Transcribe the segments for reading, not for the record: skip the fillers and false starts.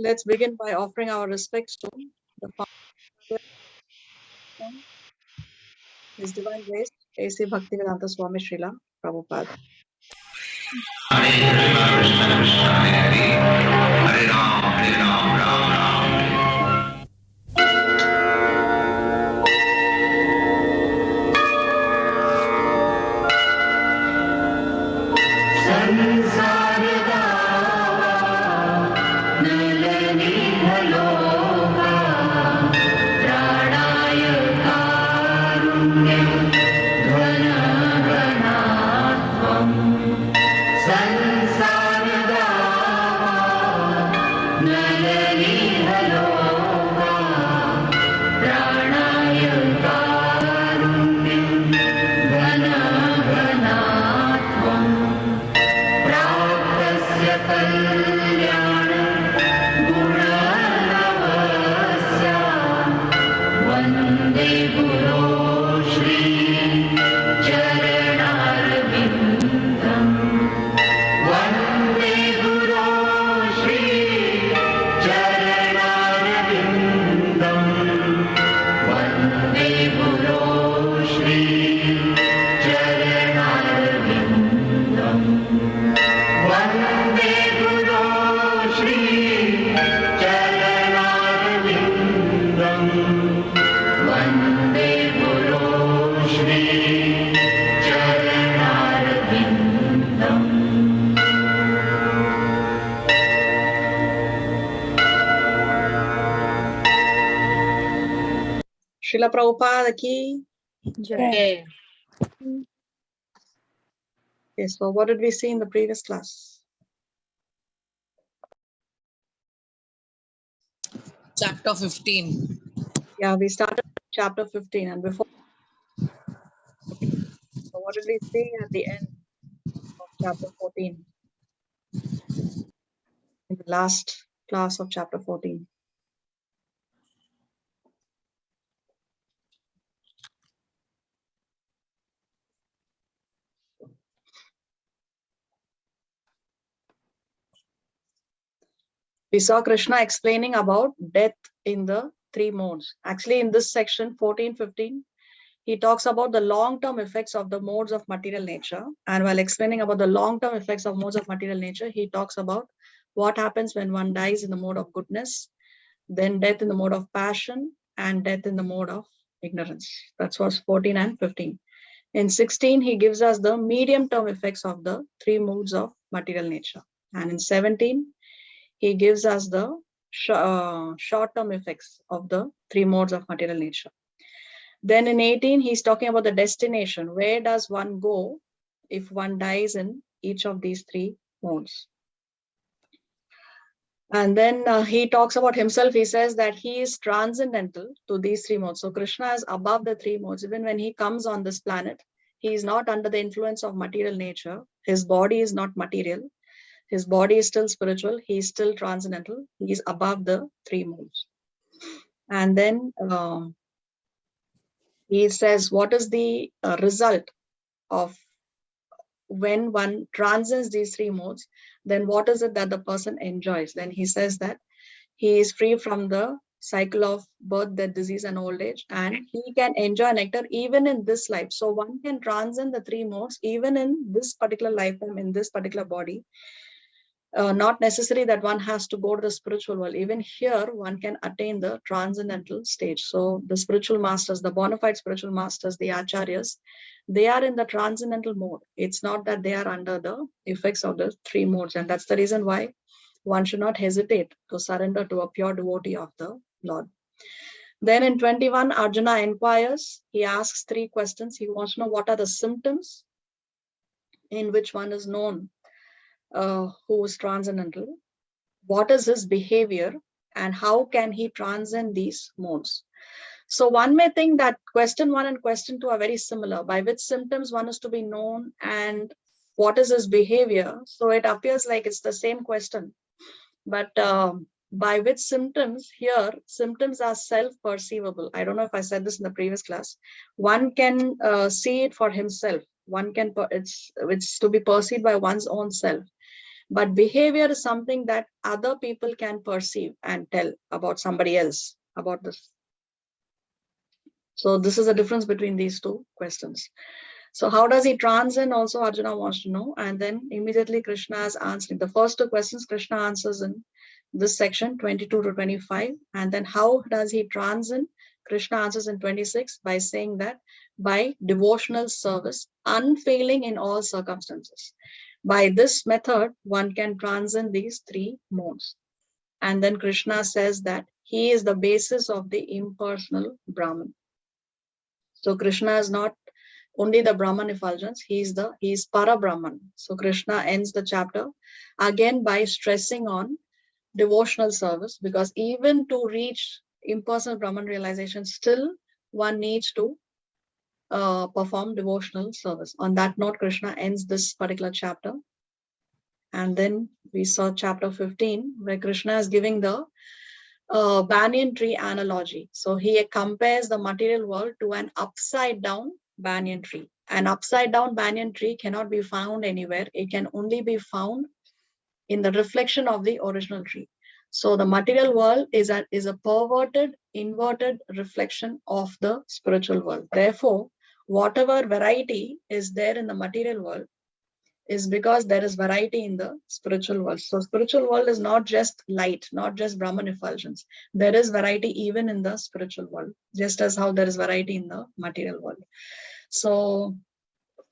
Let's begin by offering our respects to the founder, His Divine Grace, A.C. Bhaktivedanta Swami Srila Prabhupada. Hare Krishna, Krishna Krishna, Hare Hare, Hare Ram, Ram Ram, Srila Prabhupada ki Jai. Okay, so what did we see in the previous class? Chapter 15. Yeah, we started chapter 15 and before. So what did we see at the end of chapter 14? In the last class of chapter 14. We saw Krishna explaining about death in the three modes. Actually, in this section 14-15, he talks about the long-term effects of the modes of material nature. And while explaining about the long-term effects of modes of material nature, he talks about what happens when one dies in the mode of goodness, then death in the mode of passion, and death in the mode of ignorance. That was 14 and 15. In 16, he gives us the medium-term effects of the three modes of material nature. And in 17, he gives us the short-term effects of the three modes of material nature. Then in 18, he's talking about the destination. Where does one go if one dies in each of these three modes? And then he talks about himself. He says that he is transcendental to these three modes. So Krishna is above the three modes. Even when he comes on this planet, he is not under the influence of material nature. His body is not material. His body is still spiritual. He is still transcendental. He is above the three modes. And then he says, what is the result of when one transcends these three modes? Then what is it that the person enjoys? Then he says that he is free from the cycle of birth, death, disease, and old age, and he can enjoy nectar even in this life. So one can transcend the three modes even in this particular lifetime, in this particular body. Not necessary that one has to go to the spiritual world. Even here, one can attain the transcendental stage. So the spiritual masters, the bona fide spiritual masters, the acharyas, they are in the transcendental mode. It's not that they are under the effects of the three modes. And that's the reason why one should not hesitate to surrender to a pure devotee of the Lord. Then in 21, Arjuna inquires. He asks three questions. He wants to know what are the symptoms in which one is known who is transcendental, what is his behavior, and how can he transcend these modes. So one may think that question 1 and question 2 are very similar, by which symptoms one is to be known and what is his behavior. So it appears like it's the same question, but by which symptoms, here symptoms are self-perceivable. I don't know if I said this in the previous class. One can see it for himself. One can, it's to be perceived by one's own self. But behavior is something that other people can perceive and tell about somebody else about this. So this is the difference between these two questions. So how does he transcend also, Arjuna wants to know. And then immediately Krishna is answering. The first two questions Krishna answers in this section 22 to 25. And then how does he transcend? Krishna answers in 26 by saying that by devotional service, unfailing in all circumstances. By this method, one can transcend these three modes. And then Krishna says that he is the basis of the impersonal Brahman. So Krishna is not only the Brahman effulgence, he is Para Brahman. So Krishna ends the chapter again by stressing on devotional service, because even to reach impersonal Brahman realization, still one needs to perform devotional service. On that note, Krishna ends this particular chapter. And then we saw chapter 15, where Krishna is giving the banyan tree analogy. So he compares the material world to an upside down banyan tree. An upside down banyan tree cannot be found anywhere. It can only be found in the reflection of the original tree. So the material world is a perverted, inverted reflection of the spiritual world. Therefore, whatever variety is there in the material world is because there is variety in the spiritual world. So spiritual world is not just light, not just Brahman effulgence. There is variety even in the spiritual world, just as how there is variety in the material world. So,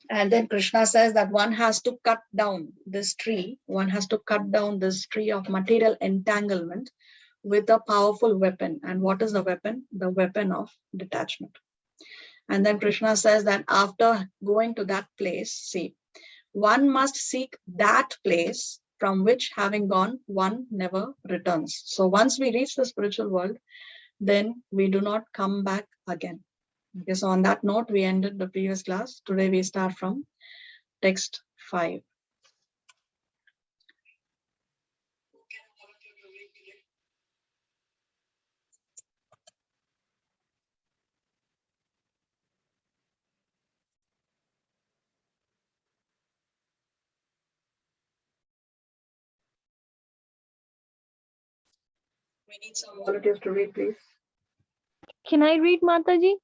and then Krishna says that one has to cut down this tree, one has to cut down this tree of material entanglement with a powerful weapon. And what is the weapon? The weapon of detachment. And then Krishna says that after going to that place, see, one must seek that place from which, having gone, one never returns. So once we reach the spiritual world, then we do not come back again. Okay, so on that note, we ended the previous class. Today we start from text 5. We need some volunteers to read, please. Can I read, Mataji?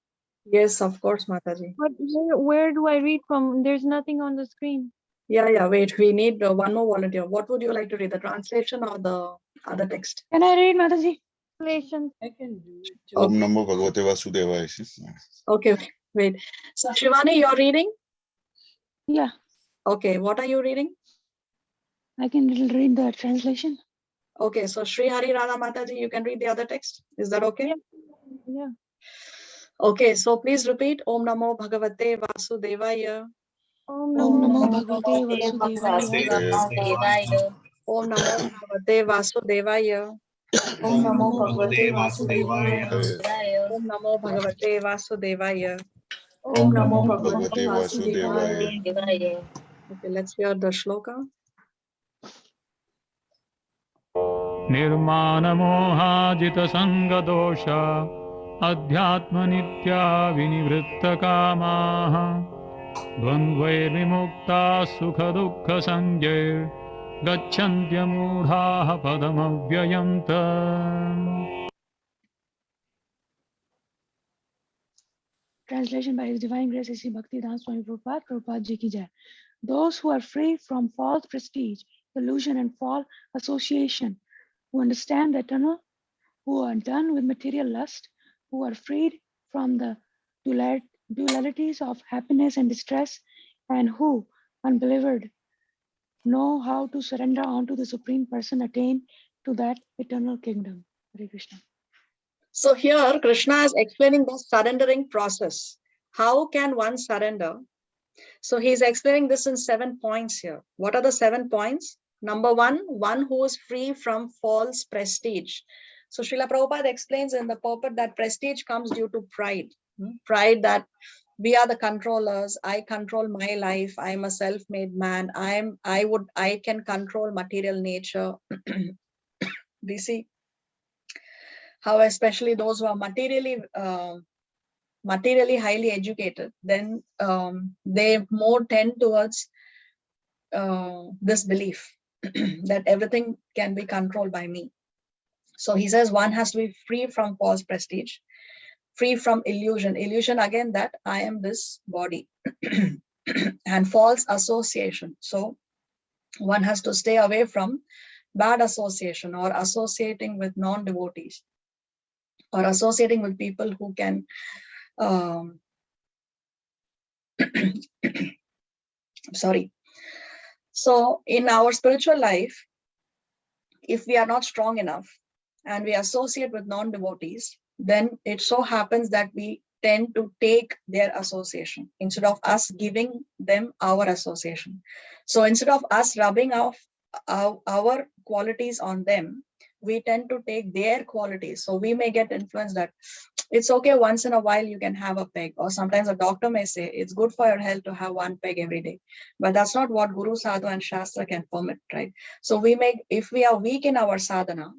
Yes, of course, Mataji. But where do I read from? There's nothing on the screen. Yeah, wait, we need one more volunteer. What would you like to read, the translation or the other text? Can I read, Mataji? Translation. I can do it. Om Namo Bhagavate Vasudevaya. Okay, wait. So Shivani, you're reading? Yeah, Okay, what are you reading? I can read the translation. Okay, so Sri Hari Radha Mataji, you can read the other text. Is that okay? Yeah. Okay, so please repeat. Om Namo Bhagavate Vasudevaya. Om Om Namo Namo Bhagavate Vasudevaya. Om Namo Bhagavate Vasudevaya. Om Namo Bhagavate Vasudevaya. Om Namo Bhagavate Vasudevaya. Om Namo Bhagavate Vasudevaya. Okay, let's hear the shloka. निर्मानमोहाजितसङ्गदोषा अध्यात्मनित्या विनिवृत्तकामाः द्वन्द्वैर्विमुक्ताः सुखदुःखसंज्ञैर्गच्छन्त्यमूढाः पदमव्ययम् तम्. Translation by His Divine Grace Sri Bhaktivedanta Swami Prabhupada, Prabhupada Ji ki Jai. Those who are free from false prestige, illusion, and false association, who understand the eternal, who are done with material lust, who are freed from the dualities of happiness and distress, and who, unbelieved, know how to surrender unto the Supreme Person, attain to that eternal kingdom. Hare Krishna. So here Krishna is explaining the surrendering process. How can one surrender? So he's explaining this in 7 points here. What are the 7 points? Number one who is free from false prestige. So Srila Prabhupada explains in the purport that prestige comes due to pride. Pride that we are the controllers. I control my life. I'm a self-made man. I can control material nature. We see how especially those who are materially highly educated, then they more tend towards this belief that everything can be controlled by me. So he says one has to be free from false prestige, free from illusion. Illusion again that I am this body and false association. So one has to stay away from bad association or associating with non-devotees or associating with people who can sorry. So in our spiritual life, if we are not strong enough and we associate with non-devotees, then it so happens that we tend to take their association instead of us giving them our association. So instead of us rubbing off our qualities on them, we tend to take their qualities. So we may get influenced that it's okay once in a while you can have a peg, or sometimes a doctor may say it's good for your health to have one peg every day, but that's not what Guru, Sadhu and Shastra can permit, right? So if we are weak in our sadhana,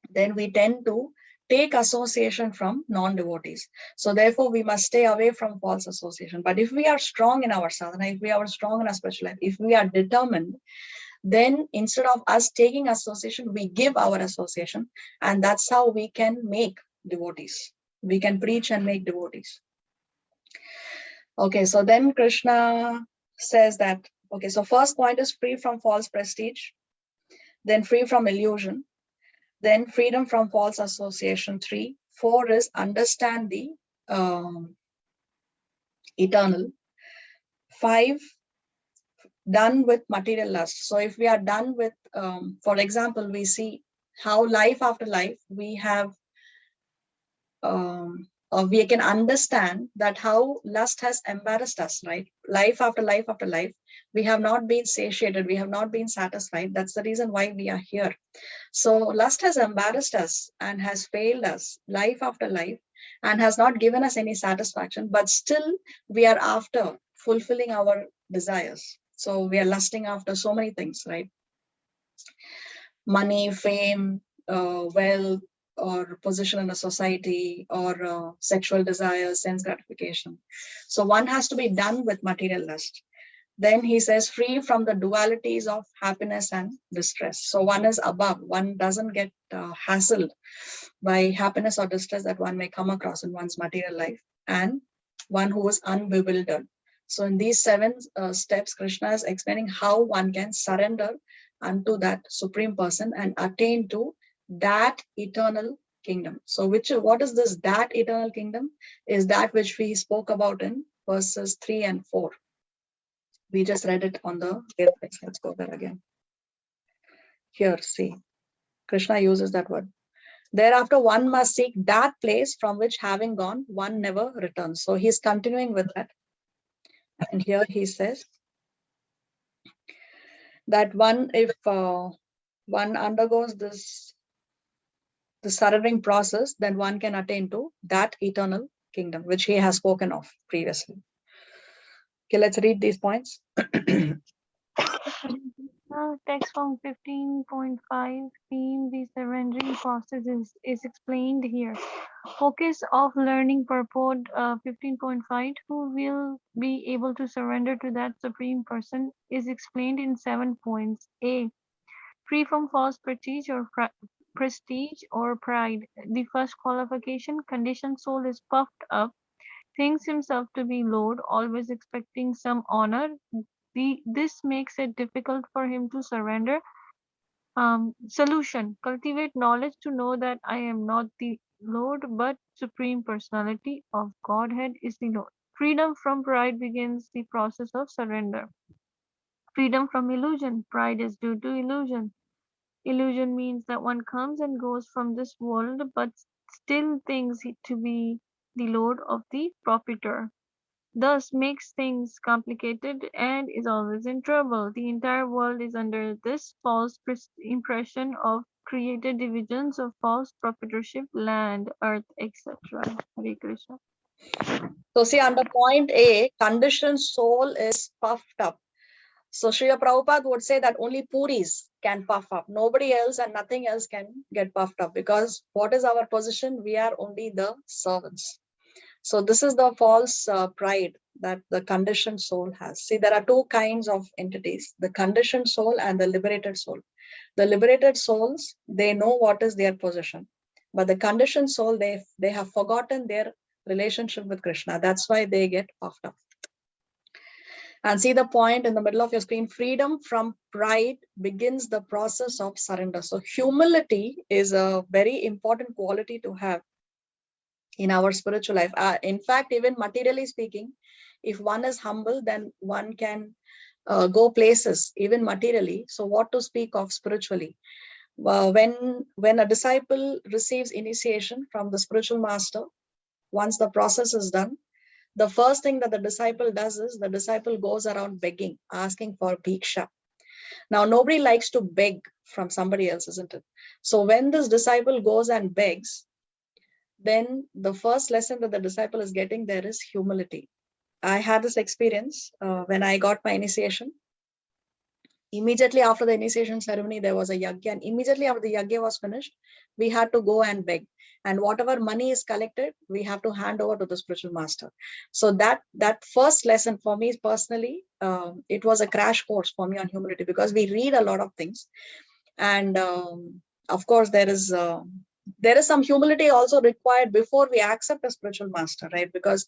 then we tend to take association from non-devotees. So therefore we must stay away from false association. But if we are strong in our sadhana, if we are strong in our spiritual life, if we are determined, then instead of us taking association, we give our association, and that's how we can make devotees. We can preach and make devotees. Okay, so then Krishna says that, okay, so first point is free from false prestige, then free from illusion, then freedom from false association, 3. 4 is understand the eternal. 5, done with material lust. So if we are done with, for example, we see how life after life we have, or we can understand that how lust has embarrassed us, right? Life after life after life, we have not been satiated, we have not been satisfied. That's the reason why we are here. So lust has embarrassed us and has failed us life after life and has not given us any satisfaction, but still we are after fulfilling our desires. So we are lusting after so many things, right? Money, fame, wealth, or position in a society, or sexual desires, sense gratification. So one has to be done with material lust. Then he says free from the dualities of happiness and distress. So one is above, one doesn't get hassled by happiness or distress that one may come across in one's material life, and one who is unbewildered. So in these 7 steps, Krishna is explaining how one can surrender unto that supreme person and attain to that eternal kingdom. So what is this that eternal kingdom? Is that which we spoke about in verses 3 and 4. We just read it on the page. Let's go there again. Here, see, Krishna uses that word. Thereafter, one must seek that place from which having gone, one never returns. So he's continuing with that. And here he says that if one undergoes the surrendering process, then one can attain to that eternal kingdom, which he has spoken of previously. Okay, let's read these points. Text from 15.5 theme, the surrendering process is explained here. Focus of learning purport 15.5, who will be able to surrender to that supreme person, is explained in 7 points. A, free from false prestige or pride. The first qualification, conditioned soul is puffed up, thinks himself to be Lord, always expecting some honor. This makes it difficult for him to surrender. Solution: cultivate knowledge to know that I am not the Lord, but Supreme Personality of Godhead is the Lord. Freedom from pride begins the process of surrender. Freedom from illusion. Pride is due to illusion. Illusion means that one comes and goes from this world, but still thinks to be the Lord of the proprietor. Thus makes things complicated and is always in trouble. The entire world is under this false impression of created divisions of false proprietorship, land, earth, etc. Hare Krishna. So see, under point A, conditioned soul is puffed up. So Srila Prabhupada would say that only Puris can puff up. Nobody else and nothing else can get puffed up, because what is our position? We are only the servants. So this is the false pride that the conditioned soul has. See, there are two kinds of entities, the conditioned soul and the liberated soul. The liberated souls, they know what is their position. But the conditioned soul, they have forgotten their relationship with Krishna. That's why they get puffed up. And see the point in the middle of your screen, freedom from pride begins the process of surrender. So humility is a very important quality to have in our spiritual life. In fact, even materially speaking, if one is humble, then one can go places, even materially. So what to speak of spiritually? When a disciple receives initiation from the spiritual master, once the process is done, the first thing that the disciple does is the disciple goes around begging, asking for bhiksha. Now, nobody likes to beg from somebody else, isn't it? So when this disciple goes and begs, then the first lesson that the disciple is getting there is humility. I had this experience when I got my initiation. Immediately after the initiation ceremony, there was a yajna, and immediately after the yajna was finished, we had to go and beg. And whatever money is collected, we have to hand over to the spiritual master. So that first lesson for me personally, it was a crash course for me on humility, because we read a lot of things, and of course there is some humility also required before we accept a spiritual master, right? Because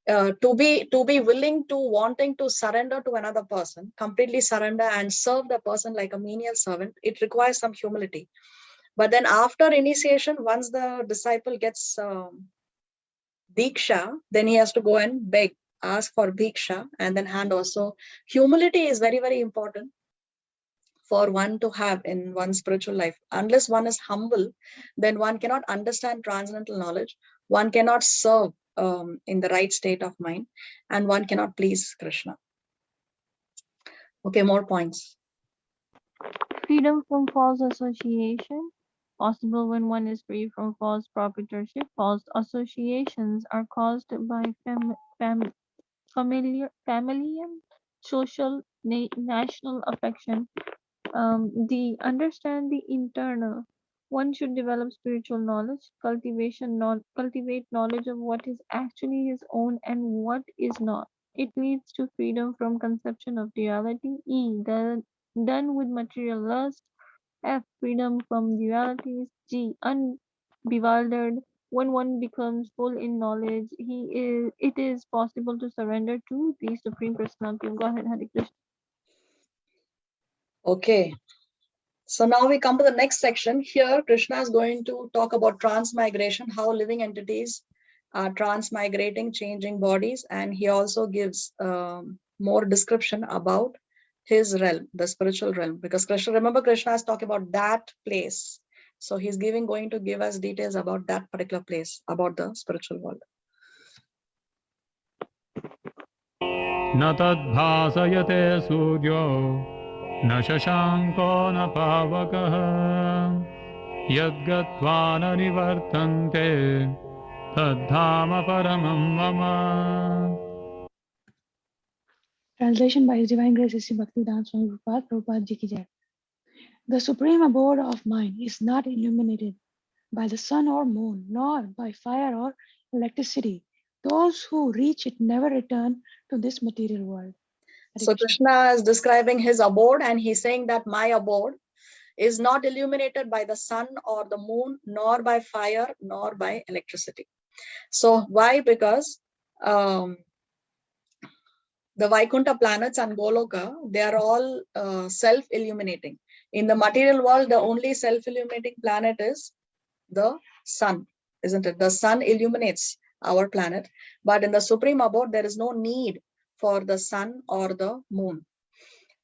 to be willing to wanting to surrender to another person, completely surrender and serve the person like a menial servant, it requires some humility. But then after initiation, once the disciple gets diksha, then he has to go and beg, ask for bhiksha, and then hand over. So humility is very, very important for one to have in one's spiritual life. Unless one is humble, then one cannot understand transcendental knowledge, one cannot serve in the right state of mind, and one cannot please Krishna. Okay, more points. Freedom from false association. Possible when one is free from false proprietorship. False associations are caused by familial, social, national affection. The understand the internal. One should develop spiritual knowledge, cultivate knowledge of what is actually his own and what is not. It leads to freedom from conception of duality. Done with material lust. F. Freedom from dualities. G. Unbewildered. When one becomes full in knowledge, it is possible to surrender to the Supreme Personality. Go ahead, Hare Krishna. Okay. So now we come to the next section. Here, Krishna is going to talk about transmigration, how living entities are transmigrating, changing bodies. And he also gives more description about his realm, the spiritual realm. Because remember, Krishna is talking about that place. So he's going to give us details about that particular place, about the spiritual world. न तद्भासयते सूर्यो न शशाङ्को न पावकः यद्गत्वा न निवर्तन्ते तद्धाम परमं मम. Translation by His Divine Grace Sri Bhaktivedanta Swami Prabhupada Ji ki Jai. The supreme abode of mind is not illuminated by the sun or moon, nor by fire or electricity. Those who reach it never return to this material world. So Krishna is describing his abode, and he's saying that my abode is not illuminated by the sun or the moon, nor by fire, nor by electricity. So why? Because the Vaikuntha planets and Goloka, they are all self-illuminating. In the material world, the only self-illuminating planet is the sun, isn't it? The sun illuminates our planet. But in the supreme abode, there is no need for the sun or the moon.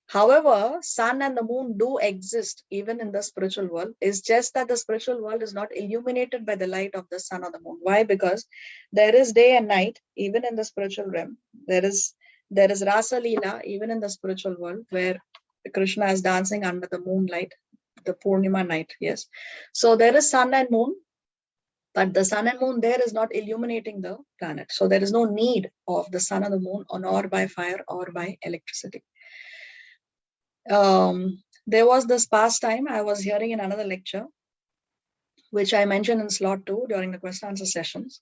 However, sun and the moon do exist even in the spiritual world. It's just that the spiritual world is not illuminated by the light of the sun or the moon. Why? Because there is day and night, even in the spiritual realm. There is Rasa Leela, even in the spiritual world, where Krishna is dancing under the moonlight, the Purnima night. Yes. So there is sun and moon, but the sun and moon there is not illuminating the planet. So there is no need of the sun and the moon, nor by fire or by electricity. There was this past time I was hearing in another lecture, which I mentioned in slot 2 during the question answer sessions,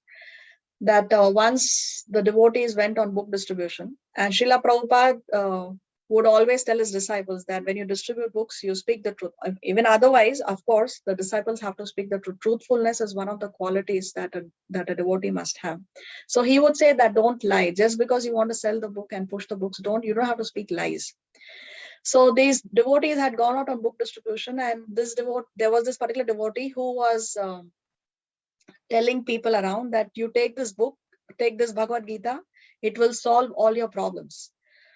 that once the devotees went on book distribution, and Srila Prabhupada would always tell his disciples that when you distribute books, you speak the truth. Even otherwise, of course, the disciples have to speak the truth. Truthfulness is one of the qualities that a devotee must have. So he would say that don't lie. Just because you want to sell the book and push the books, you don't have to speak lies. So these devotees had gone out on book distribution, and there was this particular devotee who was telling people around that you take this book, take this Bhagavad Gita, it will solve all your problems.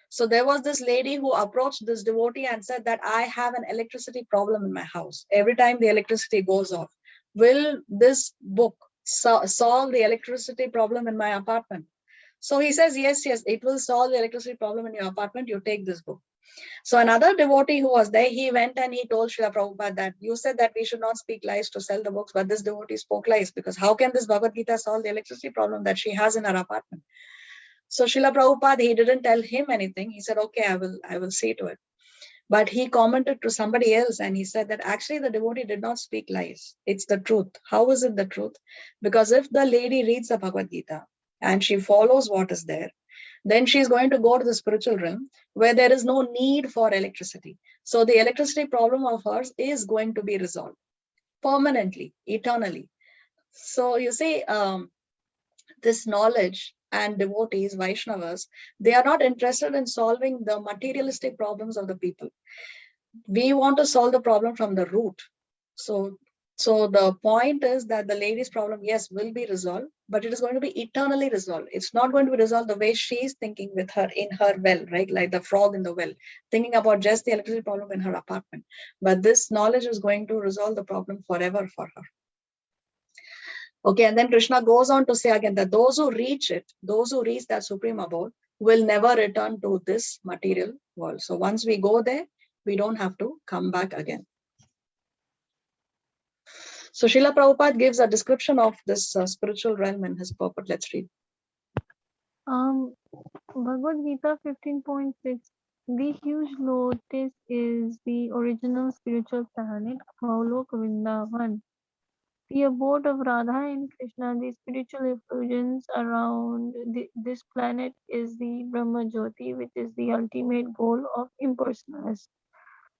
So there was this lady who approached this devotee and said that I have an electricity problem in my house. Every time the electricity goes off, will this book solve the electricity problem in my apartment? So he says, yes, it will solve the electricity problem in your apartment. You take this book. So another devotee who was there, he went and he told Srila Prabhupada that you said that we should not speak lies to sell the books, but this devotee spoke lies, because how can this Bhagavad Gita solve the electricity problem that she has in her apartment? So Srila Prabhupada, he didn't tell him anything. He said, okay, I will see to it. But he commented to somebody else and he said that actually the devotee did not speak lies. It's the truth. How is it the truth? Because if the lady reads the Bhagavad Gita and she follows what is there, then she's going to go to the spiritual realm where there is no need for electricity. So the electricity problem of hers is going to be resolved permanently, eternally. So you see, this knowledge and devotees, Vaishnavas, they are not interested in solving the materialistic problems of the people. We want to solve the problem from the root. So the point is that the lady's problem, yes, will be resolved, but it is going to be eternally resolved. It's not going to be resolved the way she's thinking with her in her well, right? Like the frog in the well, thinking about just the electricity problem in her apartment. But this knowledge is going to resolve the problem forever for her. Okay, and then Krishna goes on to say again that those who reach that supreme abode will never return to this material world. So once we go there, we don't have to come back again. So Srila Prabhupada gives a description of this spiritual realm in his purport. Let's read. Bhagavad Gita 15.6. The huge lotus is the original spiritual planet, Golok Vrindavan. The abode of Radha and Krishna, the spiritual effulgence around this planet is the Brahma Jyoti, which is the ultimate goal of impersonalists.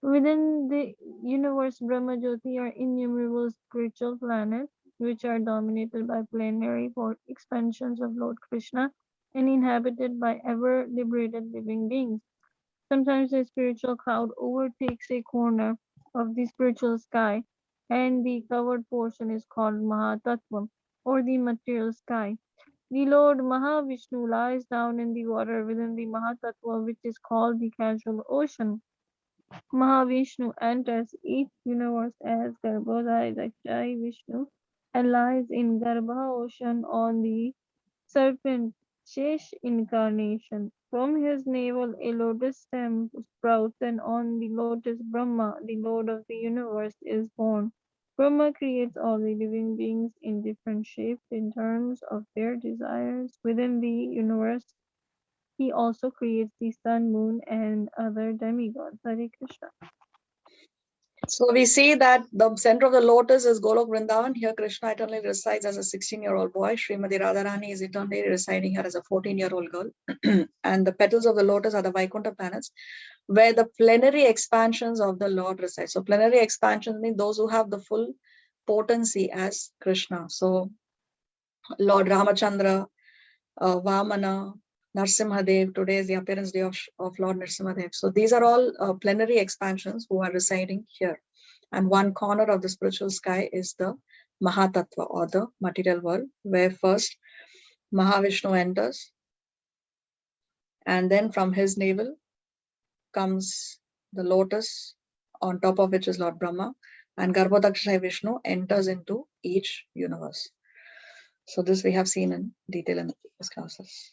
Within the universe, Brahma Jyoti are innumerable spiritual planets which are dominated by plenary expansions of Lord Krishna and inhabited by ever liberated living beings. Sometimes a spiritual cloud overtakes a corner of the spiritual sky, and the covered portion is called Mahatattva, or the material sky. The Lord Mahavishnu lies down in the water within the Mahatattva, which is called the casual ocean. Mahavishnu enters each universe as Garbhodaya Dakshai Vishnu and lies in Garbha ocean on the serpent Shesh incarnation. From his navel a lotus stem sprouts, and on the lotus Brahma, the Lord of the universe, is born. Brahma creates all the living beings in different shapes in terms of their desires within the universe. He also creates the sun, moon, and other demigods. Hare Krishna. So we see that the center of the lotus is Golok Vrindavan. Here Krishna eternally resides as a 16-year-old boy. Srimati Radharani is eternally residing here as a 14-year-old girl. And the petals of the lotus are the Vaikuntha planets, where the plenary expansions of the Lord reside. So plenary expansions mean those who have the full potency as Krishna. So Lord Ramachandra, Vamana, Narsimhadev, today is the appearance day of Lord Narsimhadev. So these are all plenary expansions who are residing here. And one corner of the spiritual sky is the Mahatattva, or the material world, where first Mahavishnu enters, and then from his navel comes the lotus, on top of which is Lord Brahma, and Garbhodakshaya Vishnu enters into each universe. So this we have seen in detail in the previous classes.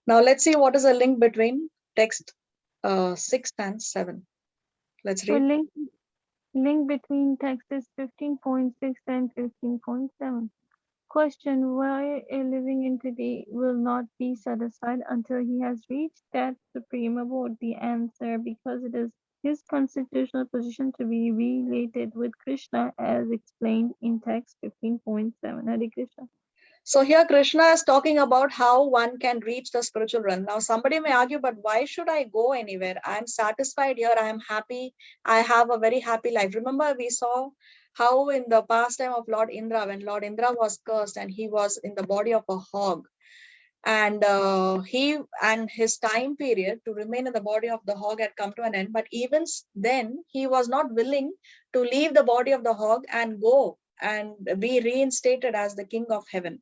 Now let's see what is the link between text 6 and 7. Let's So read. link between texts 15.6 and 15.7. Question: why a living entity will not be set aside until he has reached that supreme abode? The answer: because it is his constitutional position to be related with Krishna as explained in text 15.7. Hare Krishna. So here Krishna is talking about how one can reach the spiritual realm. Now somebody may argue, but why should I go anywhere? I'm satisfied here. I am happy. I have a very happy life. Remember, we saw how in the pastime of Lord Indra, when Lord Indra was cursed and he was in the body of a hog, and he and his time period to remain in the body of the hog had come to an end, but even then he was not willing to leave the body of the hog and go and be reinstated as the king of heaven.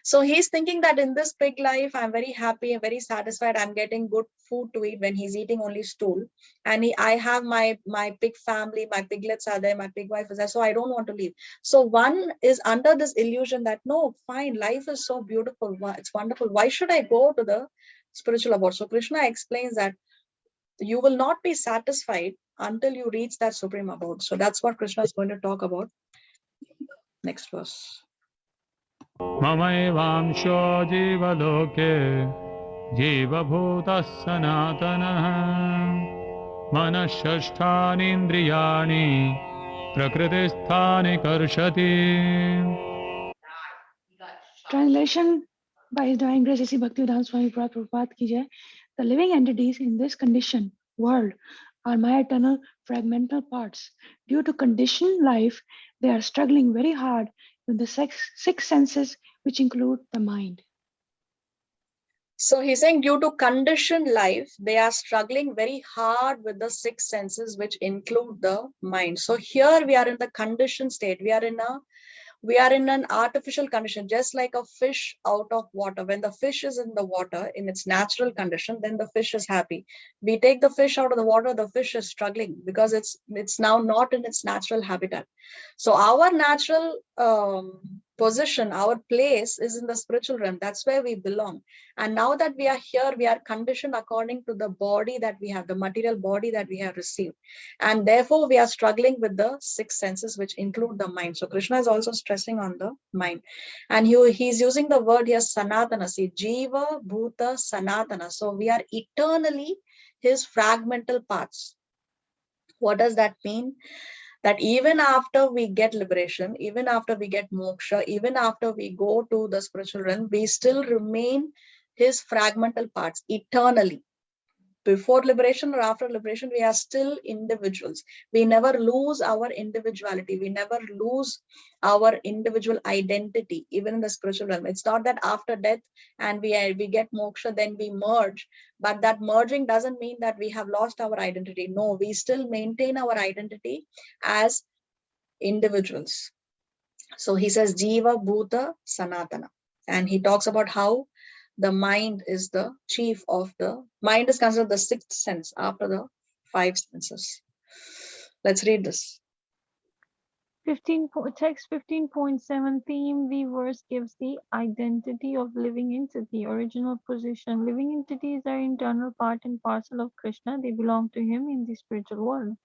So he's thinking that in this pig life, I'm very happy and very satisfied. I'm getting good food to eat when he's eating only stool. And I have my pig family, my piglets are there, my pig wife is there. So I don't want to leave. So one is under this illusion that, no, fine, life is so beautiful. It's wonderful. Why should I go to the spiritual abode? So Krishna explains that you will not be satisfied until you reach that supreme abode. So that's what Krishna is going to talk about. Next verse. ममैवांशो जीवलोके जीवभूतः सनातनः मनःषष्ठानीन्द्रियाणि प्रकृतिस्थानि कर्षति. Translation by His Divine Grace A.C. Bhaktivedanta Swami Prabhupada ki jai. The living entities in this conditioned world are my eternal fragmental parts. Due to conditioned life, they are struggling very hard with the six senses, which include the mind. So he's saying due to conditioned life, they are struggling very hard with the six senses, which include the mind. So here we are in the conditioned state. We are in an artificial condition, just like a fish out of water. When the fish is in the water in its natural condition, then the fish is happy. We take the fish out of the water, the fish is struggling because it's now not in its natural habitat. So our natural position, our place is in the spiritual realm. That's where we belong. And now that we are here, we are conditioned according to the body that we have, the material body that we have received. And therefore, we are struggling with the six senses, which include the mind. So Krishna is also stressing on the mind. And he's using the word here, sanatana. See, jiva, bhuta, sanatana. So we are eternally his fragmental parts. What does that mean? That even after we get liberation, even after we get moksha, even after we go to the spiritual realm, we still remain his fragmental parts eternally. Before liberation or after liberation, we are still individuals. We never lose our individuality. We never lose our individual identity, even in the spiritual realm. It's not that after death and we get moksha, then we merge. But that merging doesn't mean that we have lost our identity. No, we still maintain our identity as individuals. So he says Jiva, Bhuta, Sanatana. And he talks about how the mind is the chief of the mind is considered the sixth sense after the five senses. Let's read this. Text 15.7 theme. The verse gives the identity of living entity, original position. Living entities are internal part and parcel of Krishna. They belong to him in the spiritual world.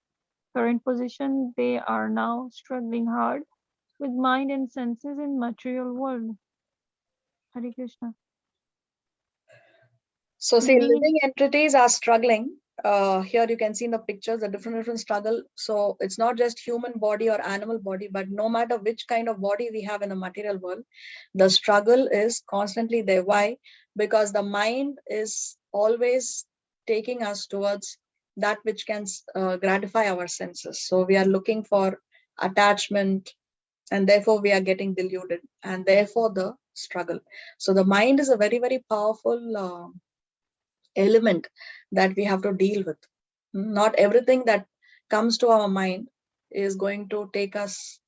Current position, they are now struggling hard with mind and senses in material world. Hare Krishna. So see, Living living entities are struggling. Here you can see in the pictures the different struggle. So it's not just human body or animal body, but no matter which kind of body we have in the material world, the struggle is constantly there. Why? Because the mind is always taking us towards that which can gratify our senses. So we are looking for attachment, and therefore we are getting deluded, and therefore the struggle. So the mind is a very, very powerful element that we have to deal with. Not everything that comes to our mind is going to take us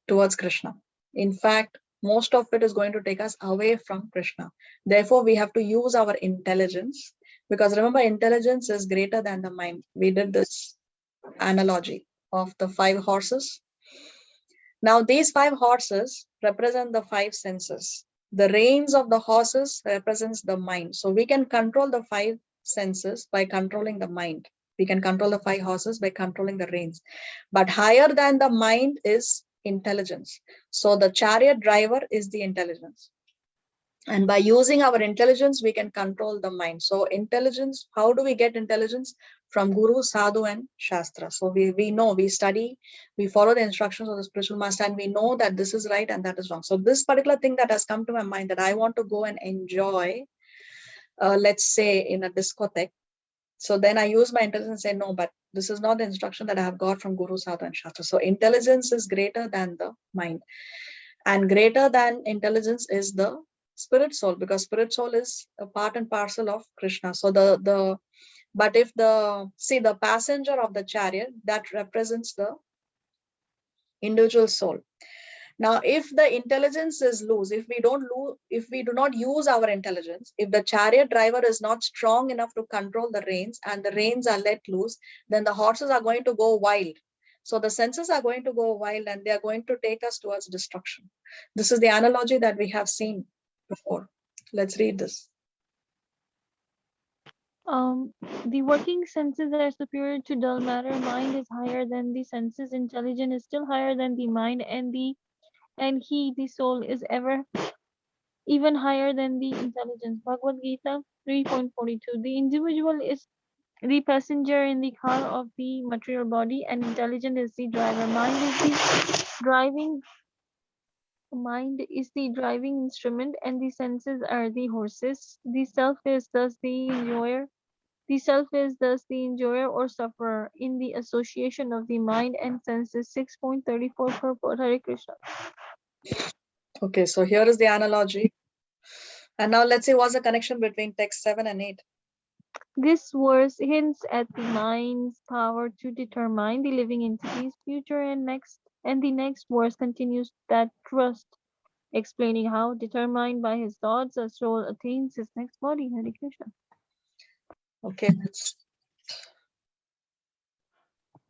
towards Krishna. In fact, most of it is going to take us away from Krishna. Therefore, we have to use our intelligence, because remember, intelligence is greater than the mind. We did this analogy of the 5 horses. Now, these 5 horses represent the 5 senses. The reins of the horses represents the mind. So we can control the 5 senses by controlling the mind. We can control the 5 horses by controlling the reins. But higher than the mind is intelligence. So the chariot driver is the intelligence. And by using our intelligence, we can control the mind. So intelligence, how do we get intelligence? From Guru, Sadhu, and Shastra. So we know, we study, we follow the instructions of the spiritual master, and we know that this is right and that is wrong. So this particular thing that has come to my mind, that I want to go and enjoy, let's say in a discotheque. So then I use my intelligence and say, no, but this is not the instruction that I have got from Guru, Sadhu, and Shastra. So intelligence is greater than the mind. And greater than intelligence is the spirit soul, because spirit soul is a part and parcel of Krishna. So but if the passenger of the chariot, that represents the individual soul. Now, if the intelligence is loose, if we do not use our intelligence, if the chariot driver is not strong enough to control the reins, and the reins are let loose, then the horses are going to go wild. So the senses are going to go wild, and they are going to take us towards destruction. This is the analogy that we have seen before. Let's read this. The working senses are superior to dull matter. Mind is higher than the senses. Intelligence is still higher than the mind, and he, the soul, is ever even higher than the intelligence. Bhagavad Gita 3.42. The individual is the passenger in the car of the material body, and intelligence is the driver. Mind is the driving instrument, and the senses are the horses. The self is thus the enjoyer. The self is thus the enjoyer or sufferer in the association of the mind and senses. 6.34 purport. Hare Krishna. Okay, so here is the analogy. And now let's see what's the connection between text 7 and 8. This verse hints at the mind's power to determine the living entity's future, and the next verse continues that trust, explaining how, determined by his thoughts, a soul attains his next body. Hare Krishna. Okay, let's.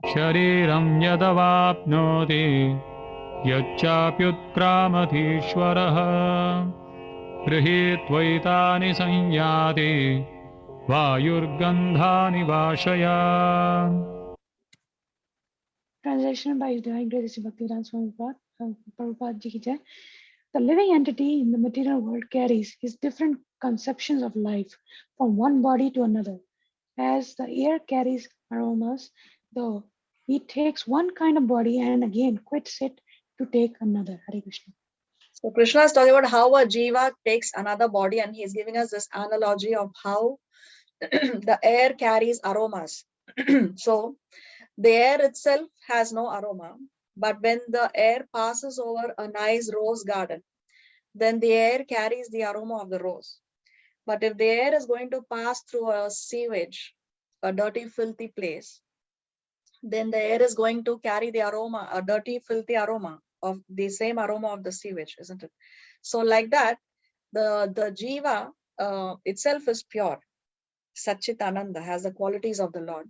Shariram yadavapnoti yachapyutkramatishvaraha gृहीत्वैतानि संयाति vayurgandhani vashaya. Translation by His Divine Grace Sri Bhaktivedanta Swami Prabhupada Ji ki Jai. The living entity in the material world carries his different conceptions of life from one body to another. As the air carries aromas, though he takes one kind of body and again quits it to take another. Hare Krishna. So Krishna is talking about how a jiva takes another body, and he's giving us this analogy of how the air carries aromas. So the air itself has no aroma, but when the air passes over a nice rose garden, then the air carries the aroma of the rose. But if the air is going to pass through a sewage, a dirty, filthy place, then the air is going to carry the aroma, a dirty, filthy aroma of the same aroma of the sewage, isn't it? So like that, the jiva itself is pure. Satchit Ananda has the qualities of the Lord.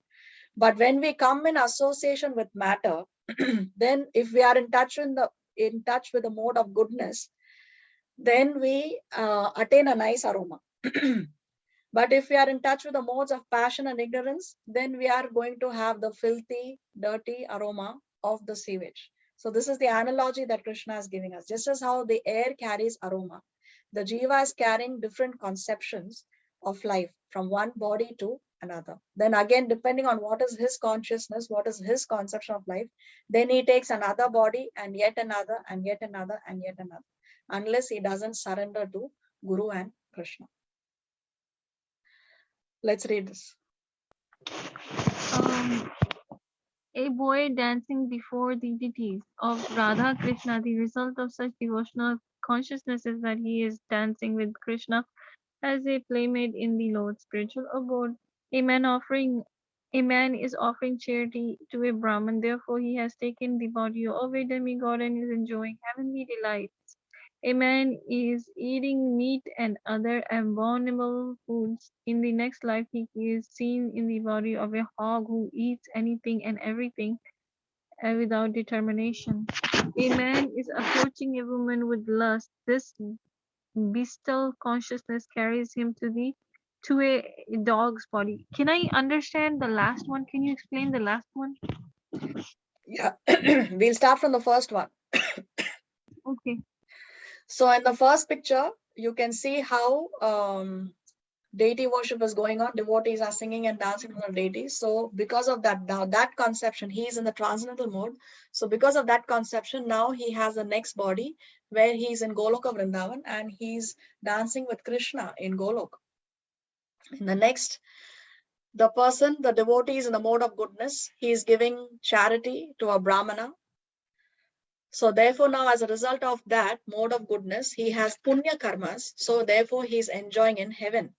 But when we come in association with matter, then if we are in touch with the mode of goodness, then we attain a nice aroma. But if we are in touch with the modes of passion and ignorance, then we are going to have the filthy, dirty aroma of the sewage. So this is the analogy that Krishna is giving us. Just as how the air carries aroma, the jiva is carrying different conceptions of life from one body to another. Then again, depending on what is his consciousness, what is his conception of life, then he takes another body and yet another and yet another and yet another, unless he doesn't surrender to Guru and Krishna. Let's read this. A boy dancing before the deities of Radha Krishna. The result of such devotional consciousness is that he is dancing with Krishna as a playmate in the Lord's spiritual abode. A man is offering charity to a Brahmin, therefore he has taken the body of a demigod and is enjoying heavenly delights. A man is eating meat and other abominable foods. In the next life, he is seen in the body of a hog who eats anything and everything without determination. A man is approaching a woman with lust. This bestial consciousness carries him to a dog's body. Can I understand the last one? Can you explain the last one? Yeah, we'll start from the first one. Okay. So in the first picture, you can see how deity worship is going on. Devotees are singing and dancing to the deities. So because of that, now that conception, he is in the transcendental mode. So because of that conception, now he has the next body where he's in Goloka Vrindavan and he's dancing with Krishna in Golok. In the next, the person, the devotee is in the mode of goodness. He is giving charity to a Brahmana. So therefore now as a result of that mode of goodness, he has punya karmas. So therefore he's enjoying in heaven.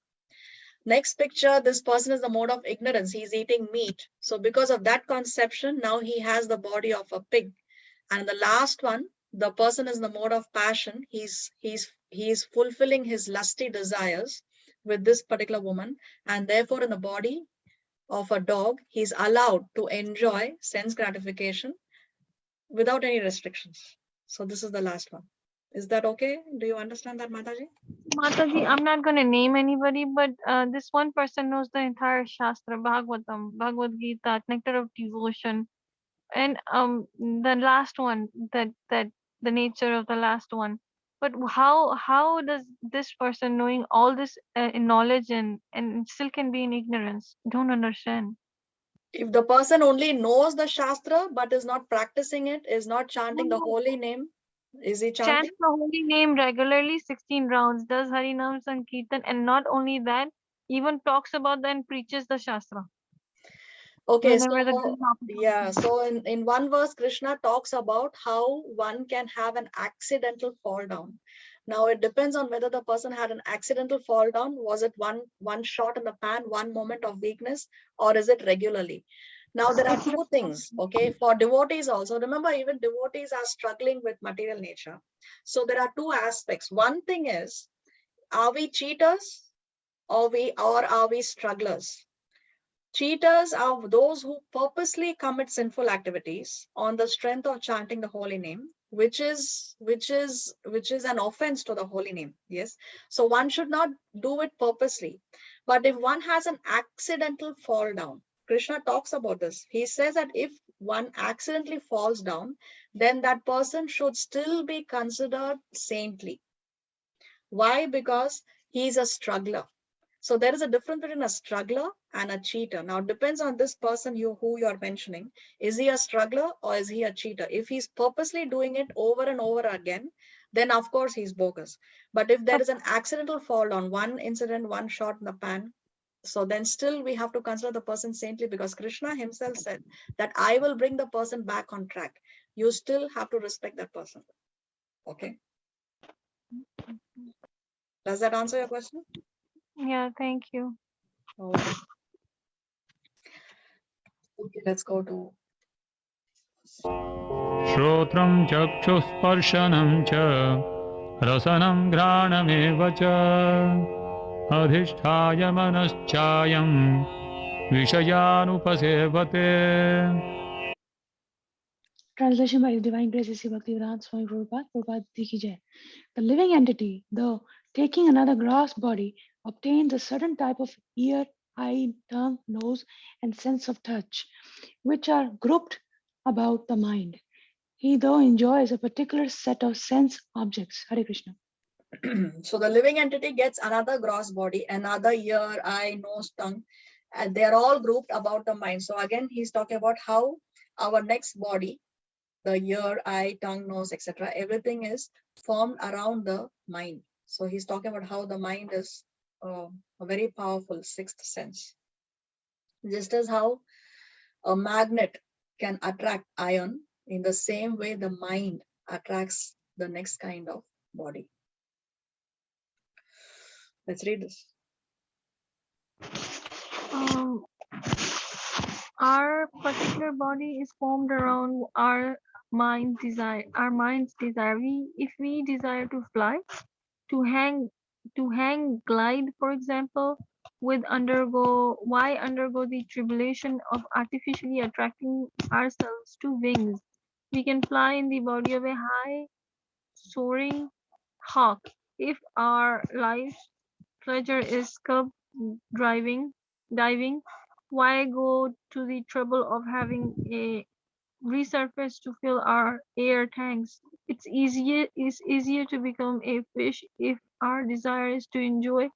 Next picture, this person is the mode of ignorance. He's eating meat. So because of that conception, now he has the body of a pig. And the last one, the person is in the mode of passion. He's fulfilling his lusty desires with this particular woman. And therefore in the body of a dog, he's allowed to enjoy sense gratification without any restrictions. So this is the last one. Is that okay? Do you understand that, Mataji? Mataji, I'm not going to name anybody, but this one person knows the entire Shastra, Bhagavatam, Bhagavad Gita, Nectar of Devotion, and the last one, that the nature of the last one. But how does this person knowing all this knowledge and still can be in ignorance? Don't understand. If the person only knows the Shastra but is not practicing it, is not chanting the No. holy name, is he chanting? Chants the holy name regularly, 16 rounds, does Harinam Sankirtan, and not only that, even talks about that and preaches the Shastra. Okay, Whenever the so yeah, so in one verse, Krishna talks about how one can have an accidental fall down. Now it depends on whether the person had an accidental fall down. Was it one shot in the pan, one moment of weakness, or is it regularly? Now there are two things, okay, for devotees also. Remember, even devotees are struggling with material nature. So there are two aspects. One thing is, are we cheaters or are we strugglers? Cheaters are those who purposely commit sinful activities on the strength of chanting the holy name, which is an offense to the holy name. Yes. So one should not do it purposely. But if one has an accidental fall down, Krishna talks about this. He says that if one accidentally falls down, then that person should still be considered saintly. Why? Because he's a struggler. So there is a difference between a struggler and a cheater. Now it depends on this person who you're mentioning. Is he a struggler or is he a cheater? If he's purposely doing it over and over again, then of course he's bogus. But if there is an accidental fall down, one incident, one shot in the pan, so then still we have to consider the person saintly, because Krishna himself said that I will bring the person back on track. You still have to respect that person. Okay. Does that answer your question? Yeah, thank you. Okay. Okay, let's go to श्रोत्रं चक्षुस्पर्शनं च रसनं घ्राणमेव च अधिष्ठाय मनश्चायं विषयानुपसेवते. Translation by His Divine Grace A.C. Bhaktivedanta Swami Prabhupada, Prabhupada Ki Jai. The living entity, though taking another gross body, obtains a certain type of ear, eye, tongue, nose, and sense of touch, which are grouped about the mind. He, though, enjoys a particular set of sense objects. Hare Krishna. So the living entity gets another gross body, another ear, eye, nose, tongue, and they're all grouped about the mind. So again, he's talking about how our next body, the ear, eye, tongue, nose, etc., everything is formed around the mind. So he's talking about how the mind is a very powerful sixth sense. Just as how a magnet can attract iron, in the same way the mind attracts the next kind of body. Let's read this. Our particular body is formed around our mind's desire. Our mind's desire. If we desire to fly, to hang, glide, for example, why undergo the tribulation of artificially attracting ourselves to wings? We can fly in the body of a high soaring hawk. If our life's pleasure is scuba diving, why go to the trouble of having a resurface to fill our air tanks? It's easier to become a fish if our desire is to enjoy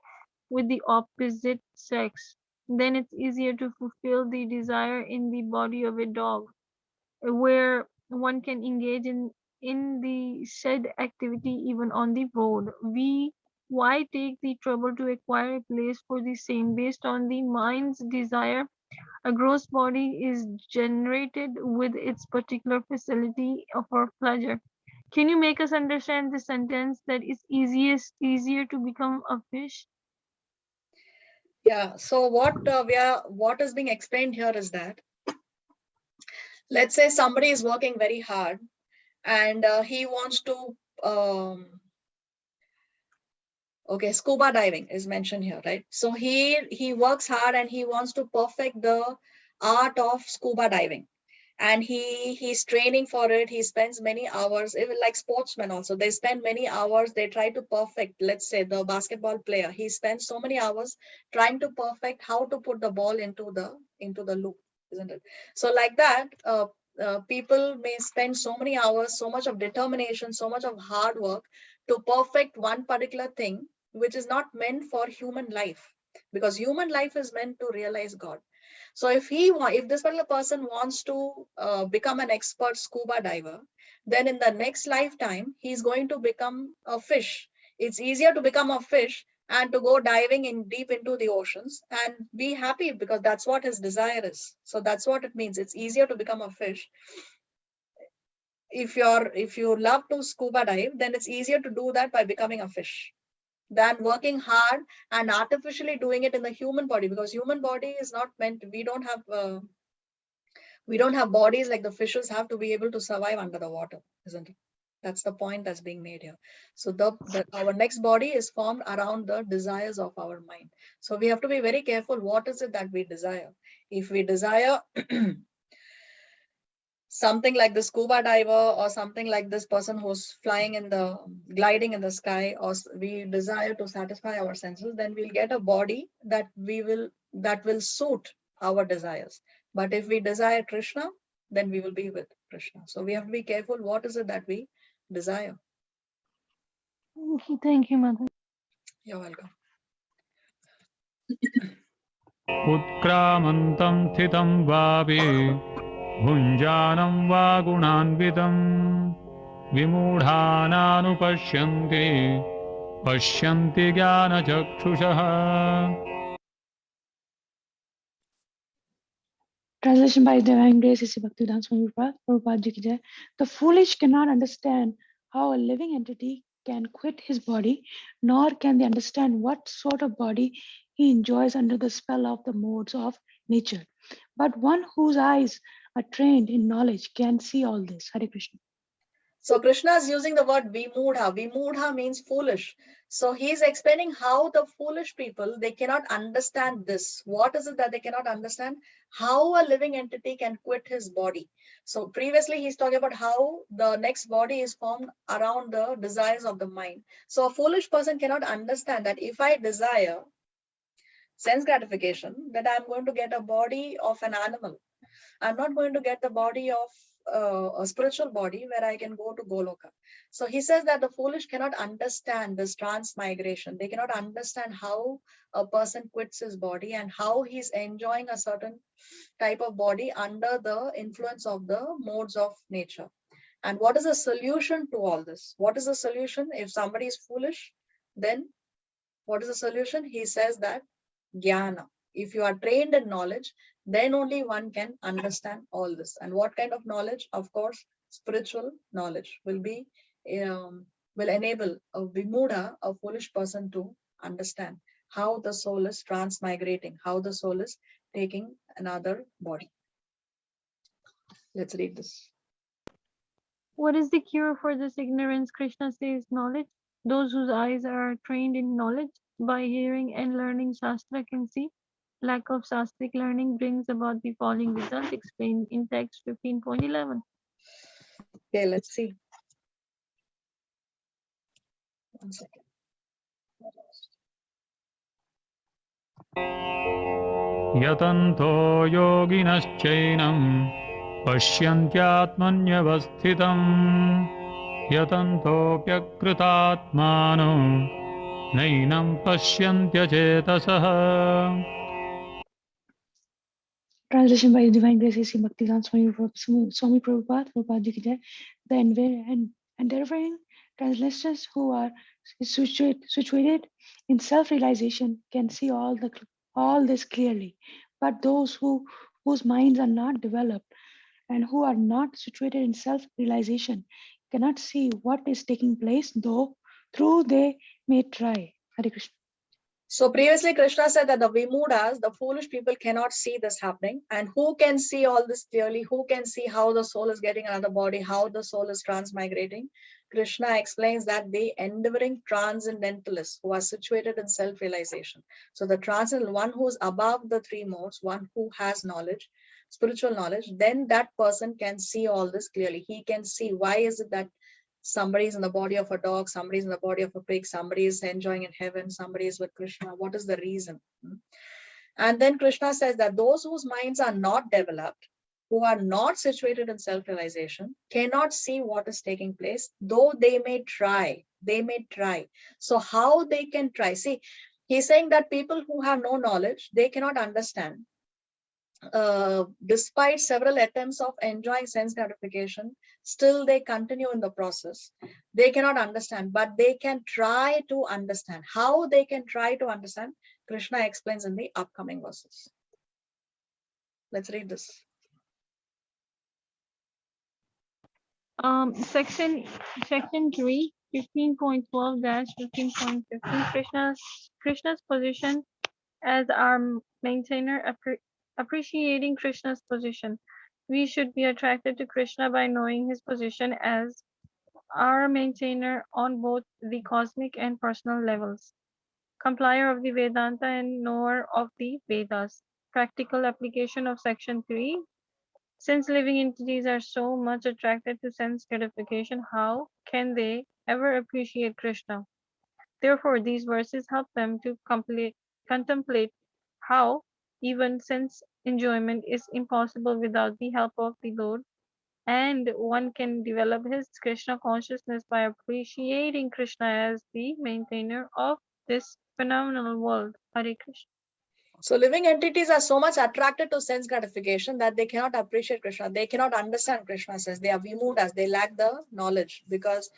with the opposite sex, then it's easier to fulfill the desire in the body of a dog, where one can engage in the said activity even on the road. We why take the trouble to acquire a place for the same based on the mind's desire? A gross body is generated with its particular facility for pleasure. Can you make us understand the sentence that it's easier to become a fish? Yeah. So what is being explained here is that, let's say somebody is working very hard and he wants to um, okay, scuba diving is mentioned here, right? So he works hard and he wants to perfect the art of scuba diving, and he's training for it. He spends many hours, even like sportsmen also, they spend many hours, they try to perfect. Let's say the basketball player, he spends so many hours trying to perfect how to put the ball into the loop, isn't it? So like that, people may spend so many hours, so much of determination, so much of hard work to perfect one particular thing, which is not meant for human life, because human life is meant to realize God. So if this particular person wants to become an expert scuba diver, then in the next lifetime he's going to become a fish. It's easier to become a fish and to go diving in deep into the oceans and be happy, because that's what his desire is. So that's what it means. It's easier to become a fish. If you love to scuba dive, then it's easier to do that by becoming a fish than working hard and artificially doing it in the human body, because human body is not meant, we don't have bodies like the fishes have to be able to survive under the water, isn't it? That's the point that's being made here. So our next body is formed around the desires of our mind. So we have to be very careful, what is it that we desire. If we desire something like the scuba diver, or something like this person who's gliding in the sky, or we desire to satisfy our senses, then we'll get a body that will suit our desires. But if we desire Krishna, then we will be with Krishna. So we have to be careful, what is it that we desire. Thank you, Mother. You're welcome. उत्क्रामन्तं स्थितं वापि भुञ्जानं वा गुणान्वितं विमूढानानुपश्यन्ति पश्यन्ति ज्ञानचक्षुषः. Translation by Divine Grace, Sri Bhaktivedanta Swami Prabhupada Ji ki Jai. The foolish cannot understand how a living entity can quit his body, nor can they understand what sort of body he enjoys under the spell of the modes of nature. But one whose eyes are trained in knowledge can see all this. Hare Krishna. So Krishna is using the word vimudha. Vimudha means foolish. So he's explaining how the foolish people, they cannot understand this. What is it that they cannot understand? How a living entity can quit his body. So previously he's talking about how the next body is formed around the desires of the mind. So a foolish person cannot understand that if I desire sense gratification, that I'm going to get a body of an animal. I'm not going to get the body of a spiritual body where I can go to Goloka. So he says that the foolish cannot understand this transmigration. They cannot understand how a person quits his body and how he's enjoying a certain type of body under the influence of the modes of nature. And what is the solution to all this? What is the solution? If somebody is foolish, then what is the solution? He says that jnana. If you are trained in knowledge, then only one can understand all this. And what kind of knowledge? Of course, spiritual knowledge will enable a vimudha, a foolish person, to understand how the soul is transmigrating, how the soul is taking another body. Let's read this. What is the cure for this ignorance? Krishna says knowledge. Those whose eyes are trained in knowledge by hearing and learning Shastra can see. Lack of Shastric learning brings about the following result explained in text 15.11. Okay, let's see. One second. यतन्तो योगिनश्चैनं पश्यन्त्यात्मन्यवस्थितं यतन्तोऽप्यकृतात्मानो नैनं पश्यन्त्यचेतसः. Translation by His Divine Grace A.C. Bhaktivedanta Swami Prabhupada, Prabhupada Ji ki Jai. The endeavoring translators who are situated in self-realization can see all this clearly, but those whose minds are not developed and who are not situated in self-realization cannot see what is taking place, though through they may try. Hare Krishna. So previously Krishna said that the Vimudas, the foolish people, cannot see this happening. And who can see all this clearly? Who can see how the soul is getting another body, how the soul is transmigrating? Krishna explains that the endeavoring transcendentalists who are situated in self-realization. So the transcendental one who is above the three modes, one who has knowledge, spiritual knowledge, then that person can see all this clearly. He can see why is it that somebody is in the body of a dog, somebody is in the body of a pig, somebody is enjoying in heaven, somebody is with Krishna. What is the reason? And then Krishna says that those whose minds are not developed, who are not situated in self-realization, cannot see what is taking place, though they may try. They may try. So how they can try? See, he's saying that people who have no knowledge, they cannot understand. Despite several attempts of enjoying sense gratification, still they continue in the process. They cannot understand, but they can try to understand. How they can try to understand, Krishna explains in the upcoming verses. Let's read this. Section 3, 15.12-15.15. Krishna's position as our maintainer, appreciating Krishna's position. We should be attracted to Krishna by knowing his position as our maintainer on both the cosmic and personal levels. Complier of the Vedanta and knower of the Vedas. Practical application of section 3. Since living entities are so much attracted to sense gratification, how can they ever appreciate Krishna? Therefore, these verses help them to contemplate how even sense enjoyment is impossible without the help of the Lord, and one can develop his Krishna consciousness by appreciating Krishna as the maintainer of this phenomenal world. Hare Krishna. So living entities are so much attracted to sense gratification that they cannot appreciate Krishna. They cannot understand Krishna says. They are vimudas. They lack the knowledge because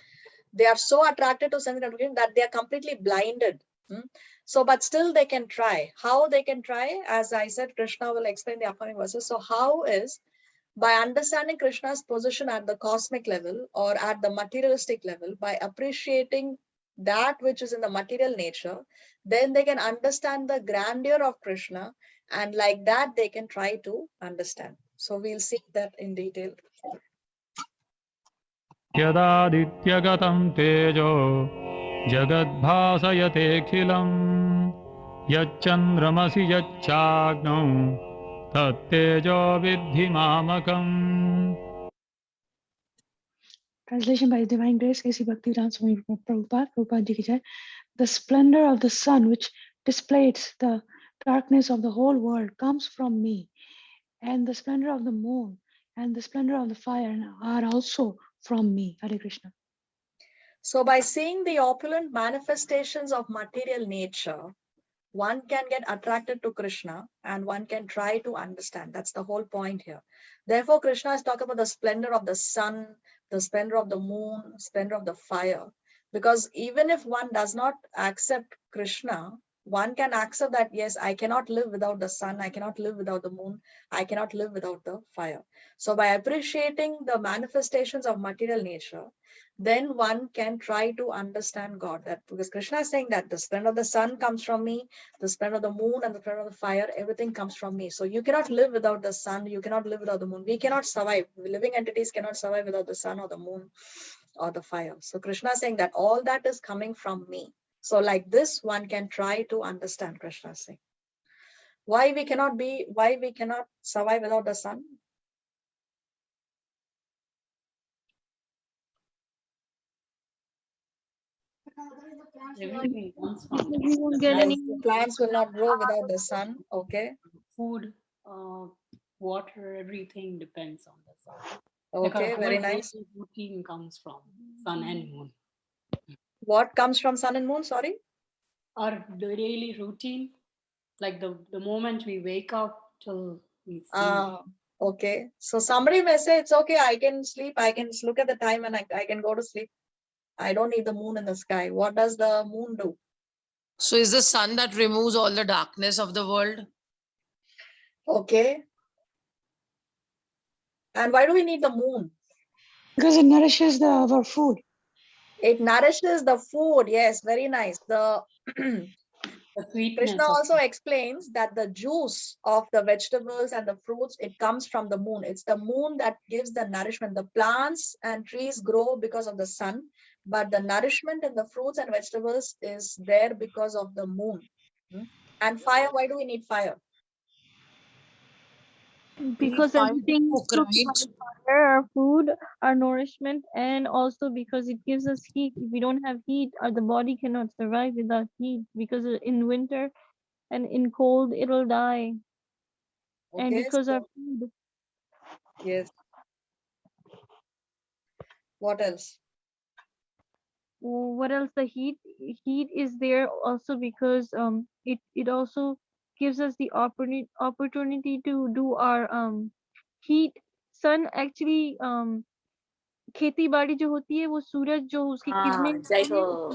they are so attracted to sense gratification that they are completely blinded. So, but still they can try. How they can try? As I said, Krishna will explain the upcoming verses. So how is by understanding Krishna's position at the cosmic level or at the materialistic level, by appreciating that which is in the material nature, then they can understand the grandeur of Krishna, and like that they can try to understand. So we'll see that in detail. यदादित्यगतं तेजो जगद्भासयतेऽखिलम् यच्चन्द्रमसि यच्चाग्नौ तत्तेजो विद्धि मामकम्. Translation by His Divine Grace A.C. Bhaktivedanta Swami Prabhupada, Prabhupada Ji ki Jai. The splendor of the sun, which displays the darkness of the whole world, comes from me, and the splendor of the moon and the splendor of the fire are also from me. Hare Krishna. So by seeing the opulent manifestations of material nature, one can get attracted to Krishna and one can try to understand. That's the whole point here. Therefore, Krishna is talking about the splendor of the sun, the splendor of the moon, splendor of the fire. Because even if one does not accept Krishna, one can accept that, yes, I cannot live without the sun, I cannot live without the moon, I cannot live without the fire. So by appreciating the manifestations of material nature, then one can try to understand God. That because Krishna is saying that the splendor of the sun comes from me, the splendor of the moon and the splendor of the fire, everything comes from me. So you cannot live without the sun, you cannot live without the moon. We cannot survive. Living entities cannot survive without the sun or the moon or the fire. So Krishna is saying that all that is coming from me. So like this, one can try to understand Krishna saying. Why we cannot survive without the sun? Everything comes from We won't get Yes, any the plants will not grow without the sun. Okay. food, water, everything depends on the sun. Like Okay, our very whole nice. daily routine comes from sun and moon. What comes from sun and moon? Sorry. Our daily routine, like the moment we wake up till we sleep. Ah, okay. So somebody may say, it's okay, I can sleep, I can look at the time and I can go to sleep. I don't need the moon in the sky. What does the moon do? So is the sun that removes all the darkness of the world? Okay. And why do we need the moon? Because it nourishes our food. It nourishes the food. Yes, very nice. The The sweetness Krishna of also explains that the juice of the vegetables and the fruits, it comes from the moon. It's the moon that gives the nourishment. The plants and trees grow because of the sun, but the nourishment in the fruits and vegetables is there because of the moon. And fire, why do we need fire? Because fire to everything is cook, cooked by right? fire, our food, our nourishment, and also because it gives us heat. If we don't have heat, the body cannot survive without heat, because in winter and in cold it'll die. And Okay, because our so food, yes. What else? what else, the heat is there also because it also gives us the opportunity to do our heat. Sun actually खेती बाड़ी जो होती है वो सूरज जो उसकी किरणें it's like a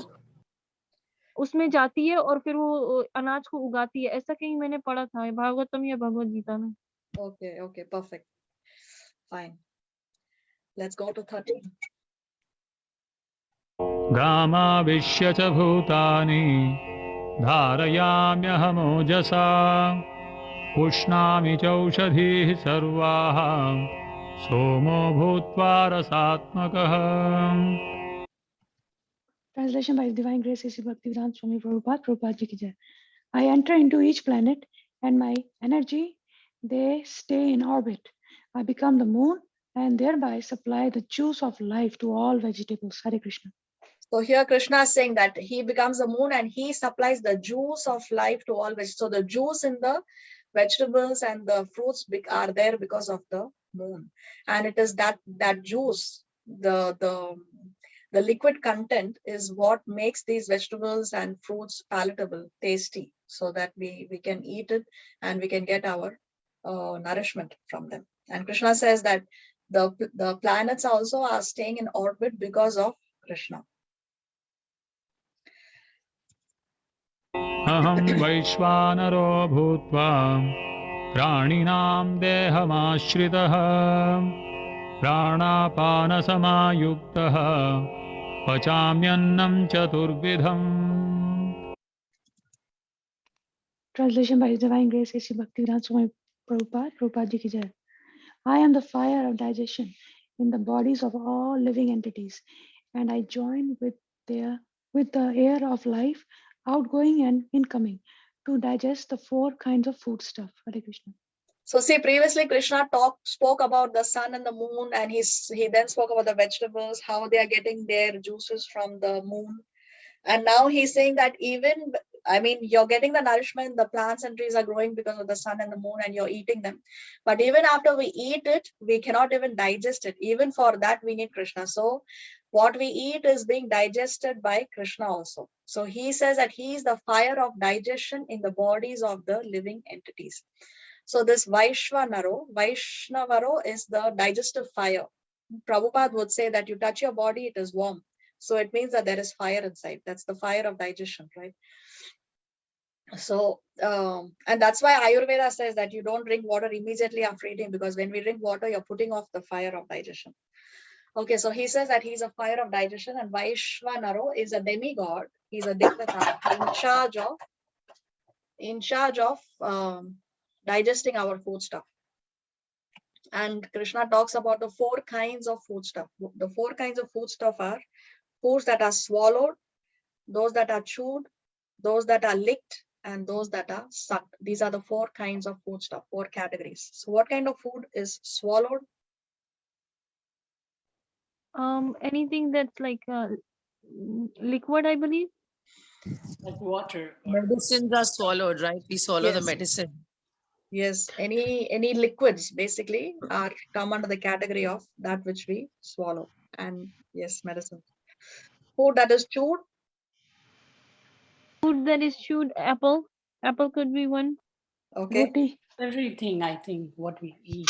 उसमें जाती है और फिर वो अनाज को उगाती है, ऐसा कहीं मैंने पढ़ा था भागवतम या भगवत गीता में। Okay, okay, perfect. Fine. Let's go to 13. गामाविश्य च भूतानि धारयाम्यहमोजसा पुष्णामि चौषधीः सर्वाः सोमो भूत्वा रसात्मकः. Translation by His Divine Grace A.C. Bhaktivedanta Swami Prabhupada, Prabhupada Ji ki Jai. I enter into each planet and my energy, they stay in orbit. I become the moon and thereby supply the juice of life to all vegetables. Hare Krishna. So here Krishna is saying that he becomes the moon and he supplies the juice of life to all vegetables. So the juice in the vegetables and the fruits are there because of the moon. And it is that juice, the liquid content is what makes these vegetables and fruits palatable, tasty, so that we can eat it and we can get our nourishment from them. And Krishna says that the planets also are staying in orbit because of Krishna. अहं वैश्वानरो भूत्वा प्राणिनां देहमाश्रितः प्राणापानसमायुक्तः पचाम्यन्नं चतुर्विधम्. Translation by His Divine Grace A.C. Bhaktivedanta Swami Prabhupada, Prabhupada Ji ki Jai. I am the fire of digestion in the bodies of all living entities, and I join with the air of life, outgoing and incoming, to digest the 4 kinds of food stuff. Hare Krishna. So see, previously Krishna spoke about the sun and the moon, and he then spoke about the vegetables, how they are getting their juices from the moon. And now he's saying that even, I mean, you're getting the nourishment, the plants and trees are growing because of the sun and the moon, and you're eating them. But even after we eat it, we cannot even digest it. Even for that, we need Krishna. So what we eat is being digested by Krishna also. So he says that he is the fire of digestion in the bodies of the living entities. So this Vaishvanaro is the digestive fire. Prabhupada would say that you touch your body, it is warm. So it means that there is fire inside. That's the fire of digestion, right? So, and that's why Ayurveda says that you don't drink water immediately after eating, because when we drink water, you're putting off the fire of digestion. Okay, so he says that he's a fire of digestion, and Vaishvanaro is a demigod. He's a Devata in charge of digesting our food stuff. And Krishna talks about the 4 kinds of food stuff. The 4 kinds of food stuff are foods that are swallowed, those that are chewed, those that are licked, and those that are sucked. These are the 4 kinds of food stuff, 4 categories. So what kind of food is swallowed? Anything that's like liquid, I believe. like water. Medicines are swallowed, right? We swallow the Yes. medicine. Yes, any liquids basically are come under the category of that which we swallow. And yes, medicine. Food that is chewed. Food that is chewed, apple. Apple could be one. Okay. Roti. Everything, I think, what we eat.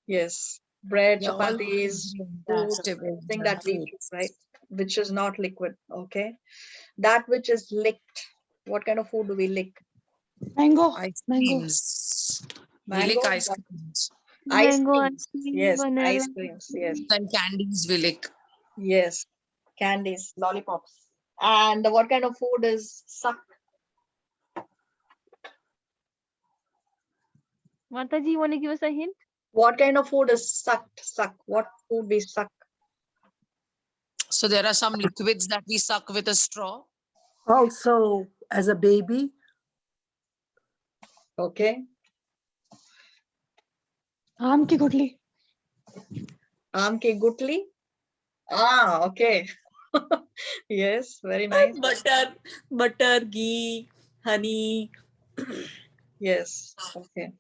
Yes. Bread, Yeah, all chapatis, fruit, vegetables thing and that we eat, fruits. right? Which is not liquid. Okay. That which is licked. What kind of food do we lick? Mango. Ice Mango. creams. We lick Mango, ice creams. ice Mango, ice creams. cream, Yes, vanilla. ice creams. Yes, And candies we lick. yes. Candies, lollipops. And what kind of food is sucked? Mataji, you want to give us a hint? What kind of food is sucked? Suck. What food we suck? So there are some liquids that we suck with a straw. Also, as a baby, Okay. Aam ki gutli. Aam ki gutli. Ah, okay. Yes, very nice. butter, ghee, honey. Yes. Okay.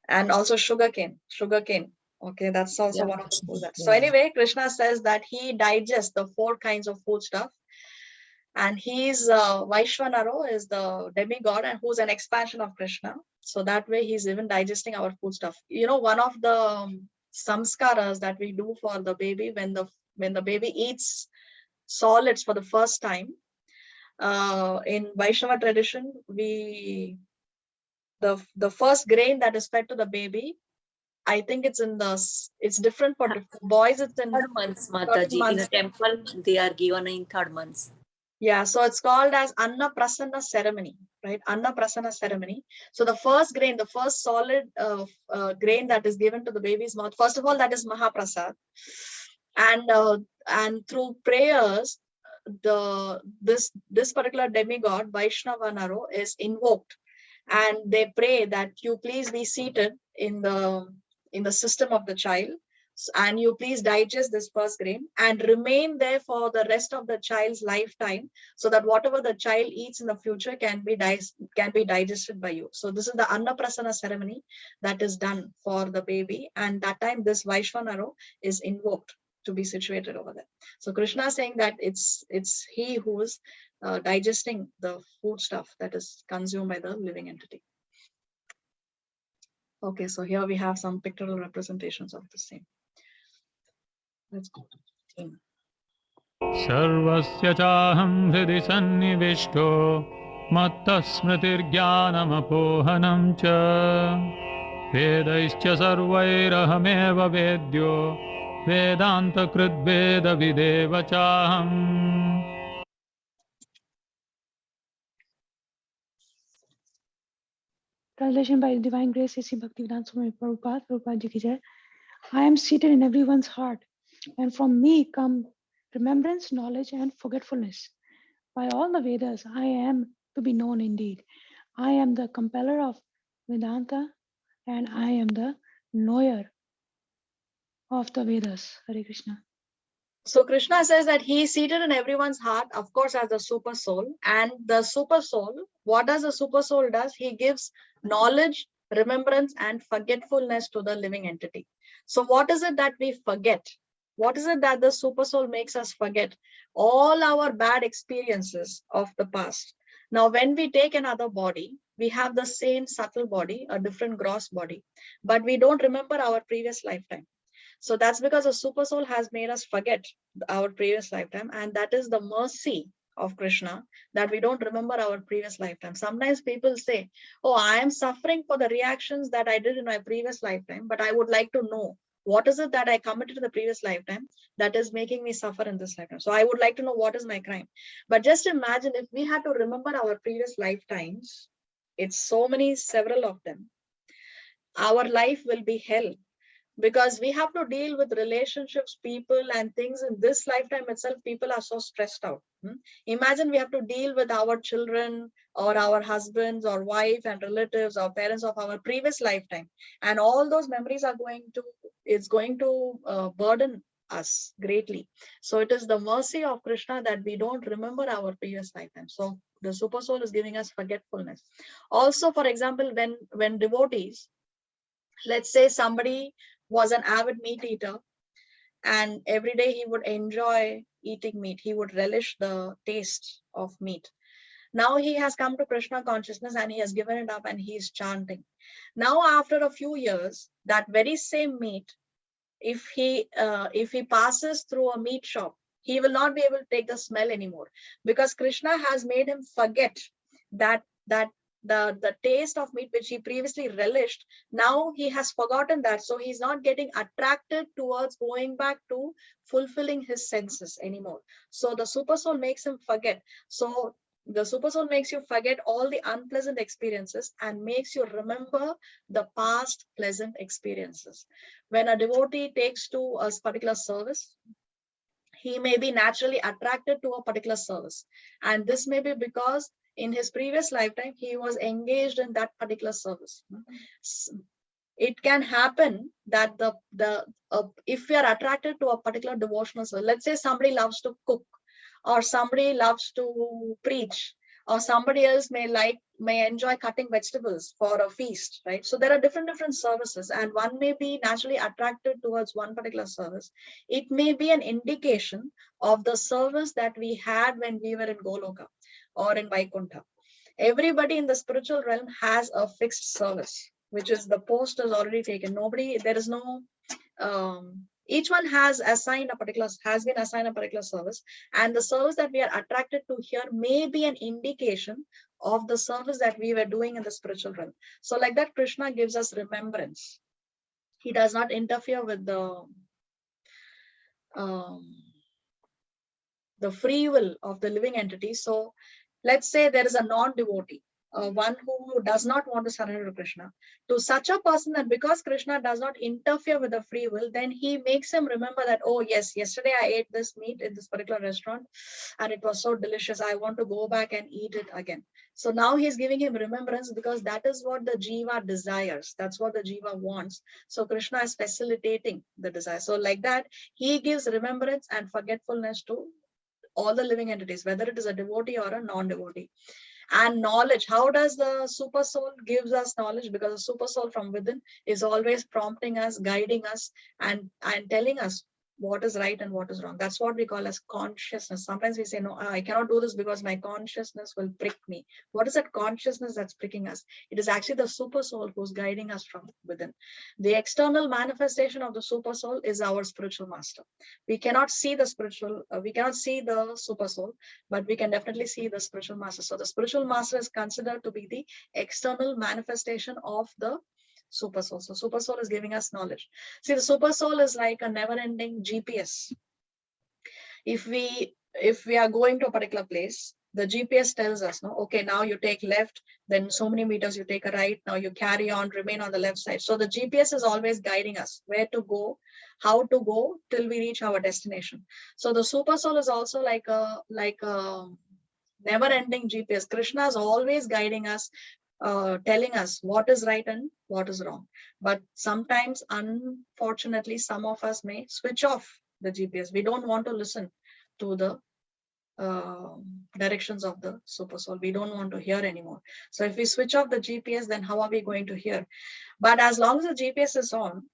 And also sugarcane. Sugarcane. Okay, that's also Yeah. one of the food that. So anyway, Krishna says that he digests the 4 kinds of food stuff. And he's Vaishwanaro is the demigod and who's an expansion of Krishna. So that way he's even digesting our food stuff. You know, one of the samskaras that we do for the baby when the baby eats solids for the first time, in Vaishnava tradition, the first grain that is fed to the baby, I think it's different for different boys. It's in 3rd months, 13 Mataji. In a months. temple, they are given in 3rd months. Yeah, so it's called as Anna Prasanna ceremony, right? Anna Prasanna ceremony. So the first grain, the first solid grain that is given to the baby's mouth, first of all, that is Mahaprasad. And through prayers, this particular demigod, Vaishnava Naro, is invoked. And they pray that you please be seated in the system of the child, and you please digest this first grain and remain there for the rest of the child's lifetime, so that whatever the child eats in the future can be digested by you. So this is the Annaprasana ceremony that is done for the baby, and that time this Vaishwanaro is invoked to be situated over there. So Krishna is saying that it's he who is digesting the food stuff that is consumed by the living entity. Okay, so here we have some pictorial representations of the same. Let's go to the theme. सर्वस्य चाहं हृदि सन्निविष्टो मत्तः स्मृतिर्ज्ञानमपोहनं च वेदैश्च सर्वैरहमेव वेद्यो वेदान्तकृद्वेदविदेव चाहम्. Translation by Divine Grace, A.C. Bhaktivedanta Swami Prabhupada, Prabhupada Ji ki Jai. I am seated in everyone's heart, and from me come remembrance, knowledge, and forgetfulness. By all the Vedas, I am to be known indeed. I am the compeller of Vedanta, and I am the knower of the Vedas. Hare Krishna. So Krishna says that he is seated in everyone's heart, of course, as the super soul. And the super soul, what does the super soul does? He gives knowledge, remembrance, and forgetfulness to the living entity. So what is it that we forget? What is it that the super soul makes us forget? All our bad experiences of the past. Now, when we take another body, we have the same subtle body, a different gross body, but we don't remember our previous lifetime. So that's because the super soul has made us forget our previous lifetime. And that is the mercy of Krishna, that we don't remember our previous lifetime. Sometimes people say, oh, I am suffering for the reactions that I did in my previous lifetime, but I would like to know what is it that I committed in the previous lifetime that is making me suffer in this lifetime. So I would like to know what is my crime. But just imagine if we had to remember our previous lifetimes, it's so many, several of them, our life will be hell. Because we have to deal with relationships, people, and things in this lifetime itself. People are so stressed out. Imagine we have to deal with our children or our husbands or wife and relatives or parents of our previous lifetime, and all those memories are going to burden us greatly. So it is the mercy of Krishna that we don't remember our previous lifetime. So the super soul is giving us forgetfulness. Also, for example, when devotees, let's say somebody was an avid meat eater, and every day he would enjoy eating meat. He would relish the taste of meat. Now he has come to Krishna consciousness and he has given it up and he is chanting. Now, after a few years, that very same meat, if he passes through a meat shop, he will not be able to take the smell anymore, because Krishna has made him forget that the taste of meat which he previously relished. Now he has forgotten that, so he's not getting attracted towards going back to fulfilling his senses anymore. So the super soul makes him forget. So the super soul makes you forget all the unpleasant experiences and makes you remember the past pleasant experiences. When a devotee takes to a particular service, he may be naturally attracted to a particular service. And this may be because in his previous lifetime, he was engaged in that particular service. It can happen that if we are attracted to a particular devotional service, let's say somebody loves to cook, or somebody loves to preach, or somebody else may enjoy cutting vegetables for a feast, right? So there are different services, and one may be naturally attracted towards one particular service. It may be an indication of the service that we had when we were in Goloka or in Vaikuntha. Everybody in the spiritual realm has a fixed service, which is the post is already taken. There is no each one has been assigned a particular service, and the service that we are attracted to here may be an indication of the service that we were doing in the spiritual realm. So like that, Krishna gives us remembrance. He does not interfere with the free will of the living entity. So let's say there is a non-devotee, one who does not want to surrender to Krishna. To such a person, that because Krishna does not interfere with the free will, then he makes him remember that, oh yes, yesterday I ate this meat in this particular restaurant and it was so delicious. I want to go back and eat it again. So now he's giving him remembrance, because that is what the jiva desires. That's what the jiva wants. So Krishna is facilitating the desire. So like that, he gives remembrance and forgetfulness to all the living entities, whether it is a devotee or a non-devotee. And knowledge, how does the super soul gives us knowledge? Because the super soul from within is always prompting us, guiding us, and telling us what is right and what is wrong. That's what we call as consciousness. Sometimes we say, no, I cannot do this because my consciousness will prick me. What is that consciousness that's pricking us? It is actually the super soul who's guiding us from within. The external manifestation of the super soul is our spiritual master. We cannot see the super soul, but we can definitely see the spiritual master. So the spiritual master is considered to be the external manifestation of the super soul. So super soul is giving us knowledge. See, the super soul is like a never-ending GPS. If we are going to a particular place, the GPS tells us, no, okay, now you take left, then so many meters you take a right, now you carry on, remain on the left side. So the GPS is always guiding us where to go, how to go till we reach our destination. So the super soul is also like a never-ending GPS. Krishna is always guiding us, telling us what is right and what is wrong. But sometimes, unfortunately, some of us may switch off the GPS. We don't want to listen to the directions of the super soul. We don't want to hear anymore. So if we switch off the GPS, then how are we going to hear? But as long as the GPS is on,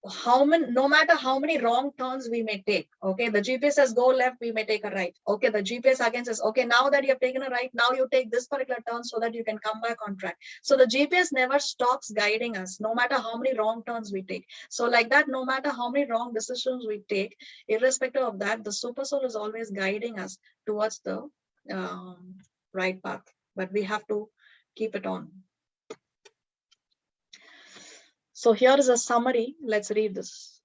no matter how many wrong turns we may take, okay, the GPS says go left, we may take a right. Okay, the GPS again says, okay, now that you have taken a right, now you take this particular turn so that you can come back on track. So the GPS never stops guiding us, no matter how many wrong turns we take. So like that, no matter how many wrong decisions we take, irrespective of that, the super soul is always guiding us towards the right path. But we have to keep it on. So here is a summary. Let's read this.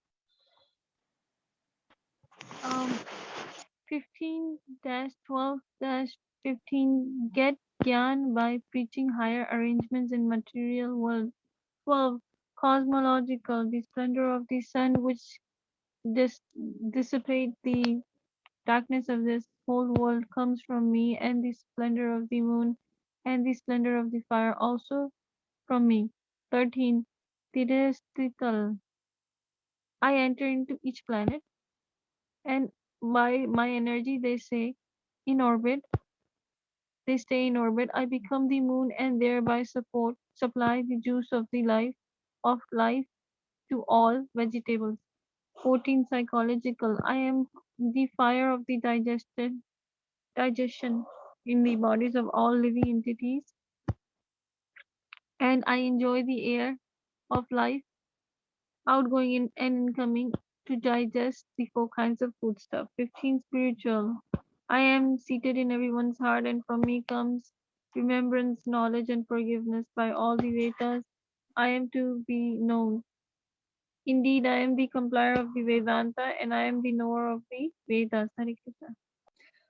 15-12-15 Get Gyan by preaching higher arrangements in material world. 12 Cosmological, the splendor of the sun which dissipate the darkness of this whole world comes from me, and the splendor of the moon and the splendor of the fire also from me. 13 Terrestrial, I enter into each planet, and by my energy they stay in orbit. I become the moon and thereby supply the juice of life to all vegetables. 14 Psychological, I am the fire of the digestion. in the bodies of all living entities, and I enjoy the air of life, outgoing and incoming, to digest the four kinds of foodstuff. 15 spiritual. I am seated in everyone's heart, and from me comes remembrance, knowledge, and forgiveness by all the Vedas. I am to be known. Indeed, I am the compiler of the Vedanta, and I am the knower of the Vedas. Hare Krishna.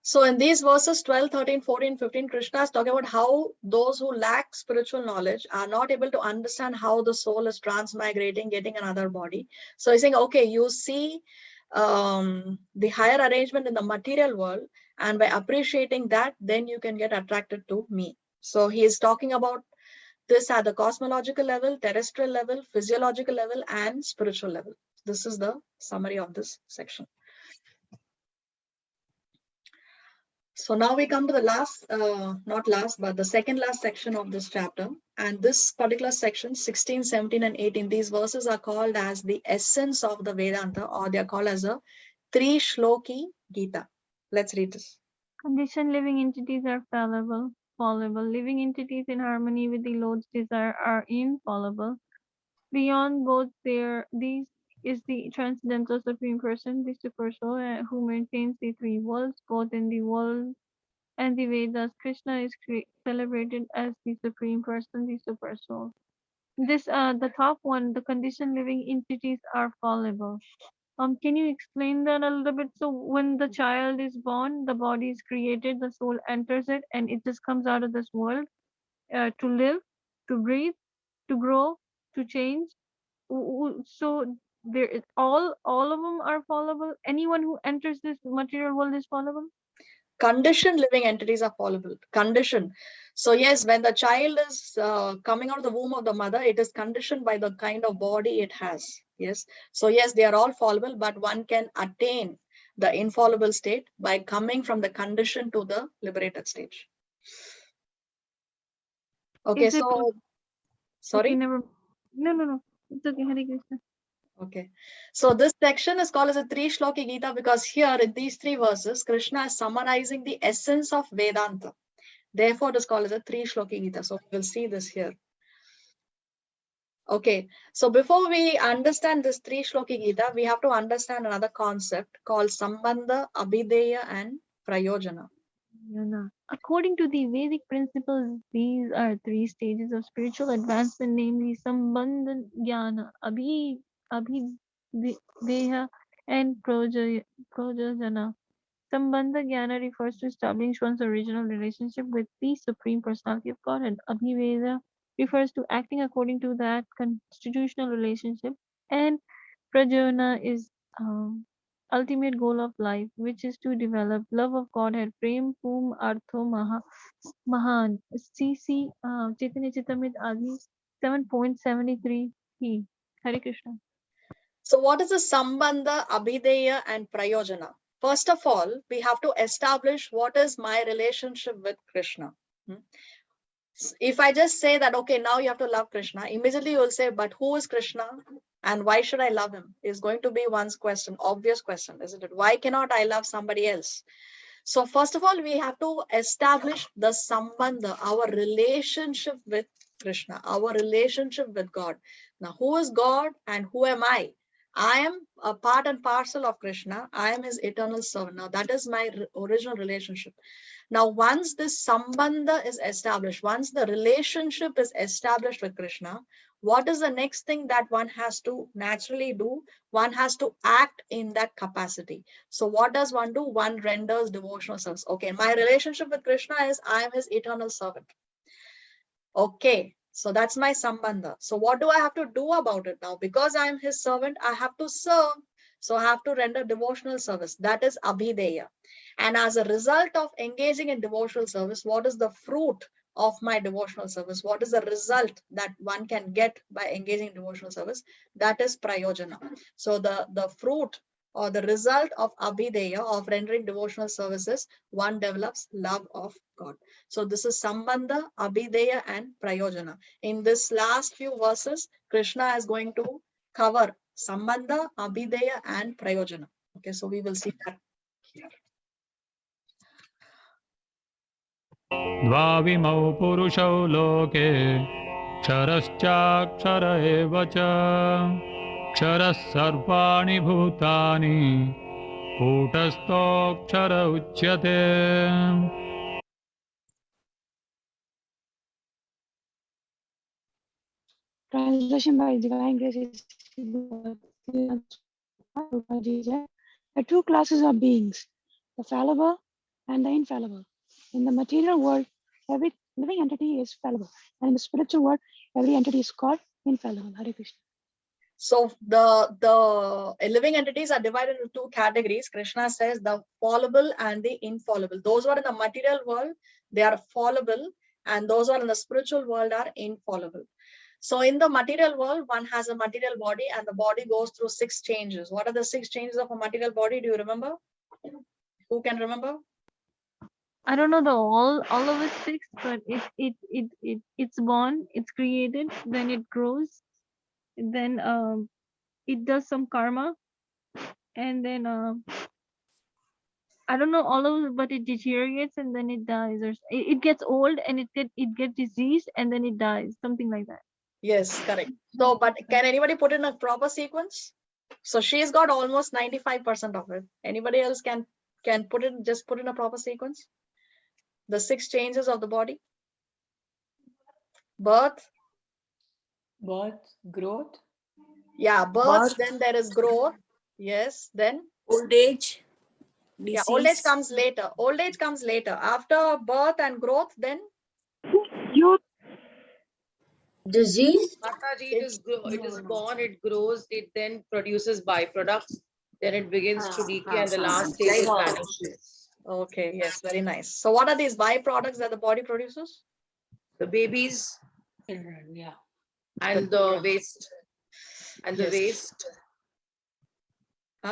So in these verses 12, 13, 14, 15, Krishna is talking about how those who lack spiritual knowledge are not able to understand how the soul is transmigrating, getting another body. So he's saying, okay, you see the higher arrangement in the material world, and by appreciating that, then you can get attracted to me. So he is talking about this at the cosmological level, terrestrial level, physiological level, and spiritual level. This is the summary of this section. So now we come to the last, not last, but the second last section of this chapter. And this particular section, 16, 17, and 18, these verses are called as the essence of the Vedanta, or they are called as a Three Shloki Gita. Let's read this. Conditioned living entities are fallible. Living entities in harmony with the Lord's desire are infallible. Beyond both these is the transcendental Supreme Person, the Super Soul, who maintains the three worlds, both in the world and the Vedas. Krishna is celebrated as the Supreme Person, the Super Soul. This, the top one, the conditioned living entities are fallible. Can you explain that a little bit? So when the child is born, the body is created, the soul enters it, and it just comes out of this world to live, to breathe, to grow, to change. So there is all of them are fallible. Anyone who enters this material world is fallible. Conditioned living entities are fallible. Conditioned. So yes, when the child is coming out of the womb of the mother, it is conditioned by the kind of body it has. Yes. So yes, they are all fallible, but one can attain the infallible state by coming from the condition to the liberated stage. Okay, Is it so sorry. okay, never. No. It's okay. Hare Krishna. Okay, so this section is called as a Three Shloki Gita because here in these three verses, Krishna is summarizing the essence of Vedanta. Therefore, it is called as a Three Shloki Gita. So we'll see this here. Okay, so before we understand this Three Shloki Gita, we have to understand another concept called Sambandha, Abhideya, and Prayojana. According to the Vedic principles, these are three stages of spiritual advancement, namely Sambandha Jnana, Abhideha, and Prajojana. Sambandha Jnana refers to establishing one's original relationship with the Supreme Personality of Godhead. Abhiveda refers to acting according to that constitutional relationship. And Prajona is ultimate goal of life, which is to develop love of Godhead, Prem Pum Artho Mahan. CC Chaitanya Chitamrit Adi 7.73 P. Hare Krishna. So what is the Sambandha, Abhideya, and Prayojana? First of all, we have to establish what is my relationship with Krishna. If I just say that, okay, now you have to love Krishna, immediately you will say, but who is Krishna and why should I love him? Is going to be one's question, obvious question, isn't it? Why cannot I love somebody else? So first of all, we have to establish the Sambandha, our relationship with Krishna, our relationship with God. Now, who is God and who am I? I am a part and parcel of Krishna. I am his eternal servant. Now, that is my original relationship. Now, once this Sambandha is established, once the relationship is established with Krishna, what is the next thing that one has to naturally do? One has to act in that capacity. So what does one do? One renders devotional service. Okay, my relationship with Krishna is I am his eternal servant. Okay, so that's my Sambandha. So what do I have to do about it now? Because I am his servant, I have to serve. So I have to render devotional service. That is Abhideya. And as a result of engaging in devotional service, what is the fruit of my devotional service? What is the result that one can get by engaging in devotional service? That is Prayojana. So the fruit or the result of Abhideya, of rendering devotional services, one develops love of God. So this is Sambandha, Abhideya, and Prayojana. In this last few verses, Krishna is going to cover Sambandha, Abhideya, and Prayojana. Okay, so we will see that here. द्वाविमौ पुरुषौ लोके क्षरश्चाक्षर एव च क्षरः सर्वाणि भूतानि कूटस्थोऽक्षर उच्यते. Translation by Divine Grace. There are two classes of beings, the fallible and the infallible. In the material world, every living entity is fallible, and in the spiritual world, every entity is called infallible. Hare Krishna. So the living entities are divided into two categories. Krishna says the fallible and the infallible. Those who are in the material world, they are fallible, and those who are in the spiritual world are infallible. So in the material world, one has a material body, and the body goes through 6 changes. What are the 6 changes of a material body? Do you remember? Who can remember? I don't know the all of it six, but it's born, it's created, then it grows, then it does some karma, and then I don't know all of it, but it deteriorates and then it dies, or it gets old and it gets diseased and then it dies, something like that. Yes, correct. So, but can anybody put in a proper sequence? So she's got almost 95% of it. Anybody else can put in, just put in a proper sequence? The 6 changes of the body. Birth. Growth. Yeah, birth. Then there is growth. Yes. Then old age. Disease. Yeah, old age comes later. Old age comes later. After birth and growth, then Youth. Disease? Mataji, it is born, it grows, it then produces byproducts, then it begins to decay, and the last stage it vanishes. Okay, yes, very nice. So what are these byproducts that the body produces? The babies. Children, yeah. And the waste. And the Yes. waste.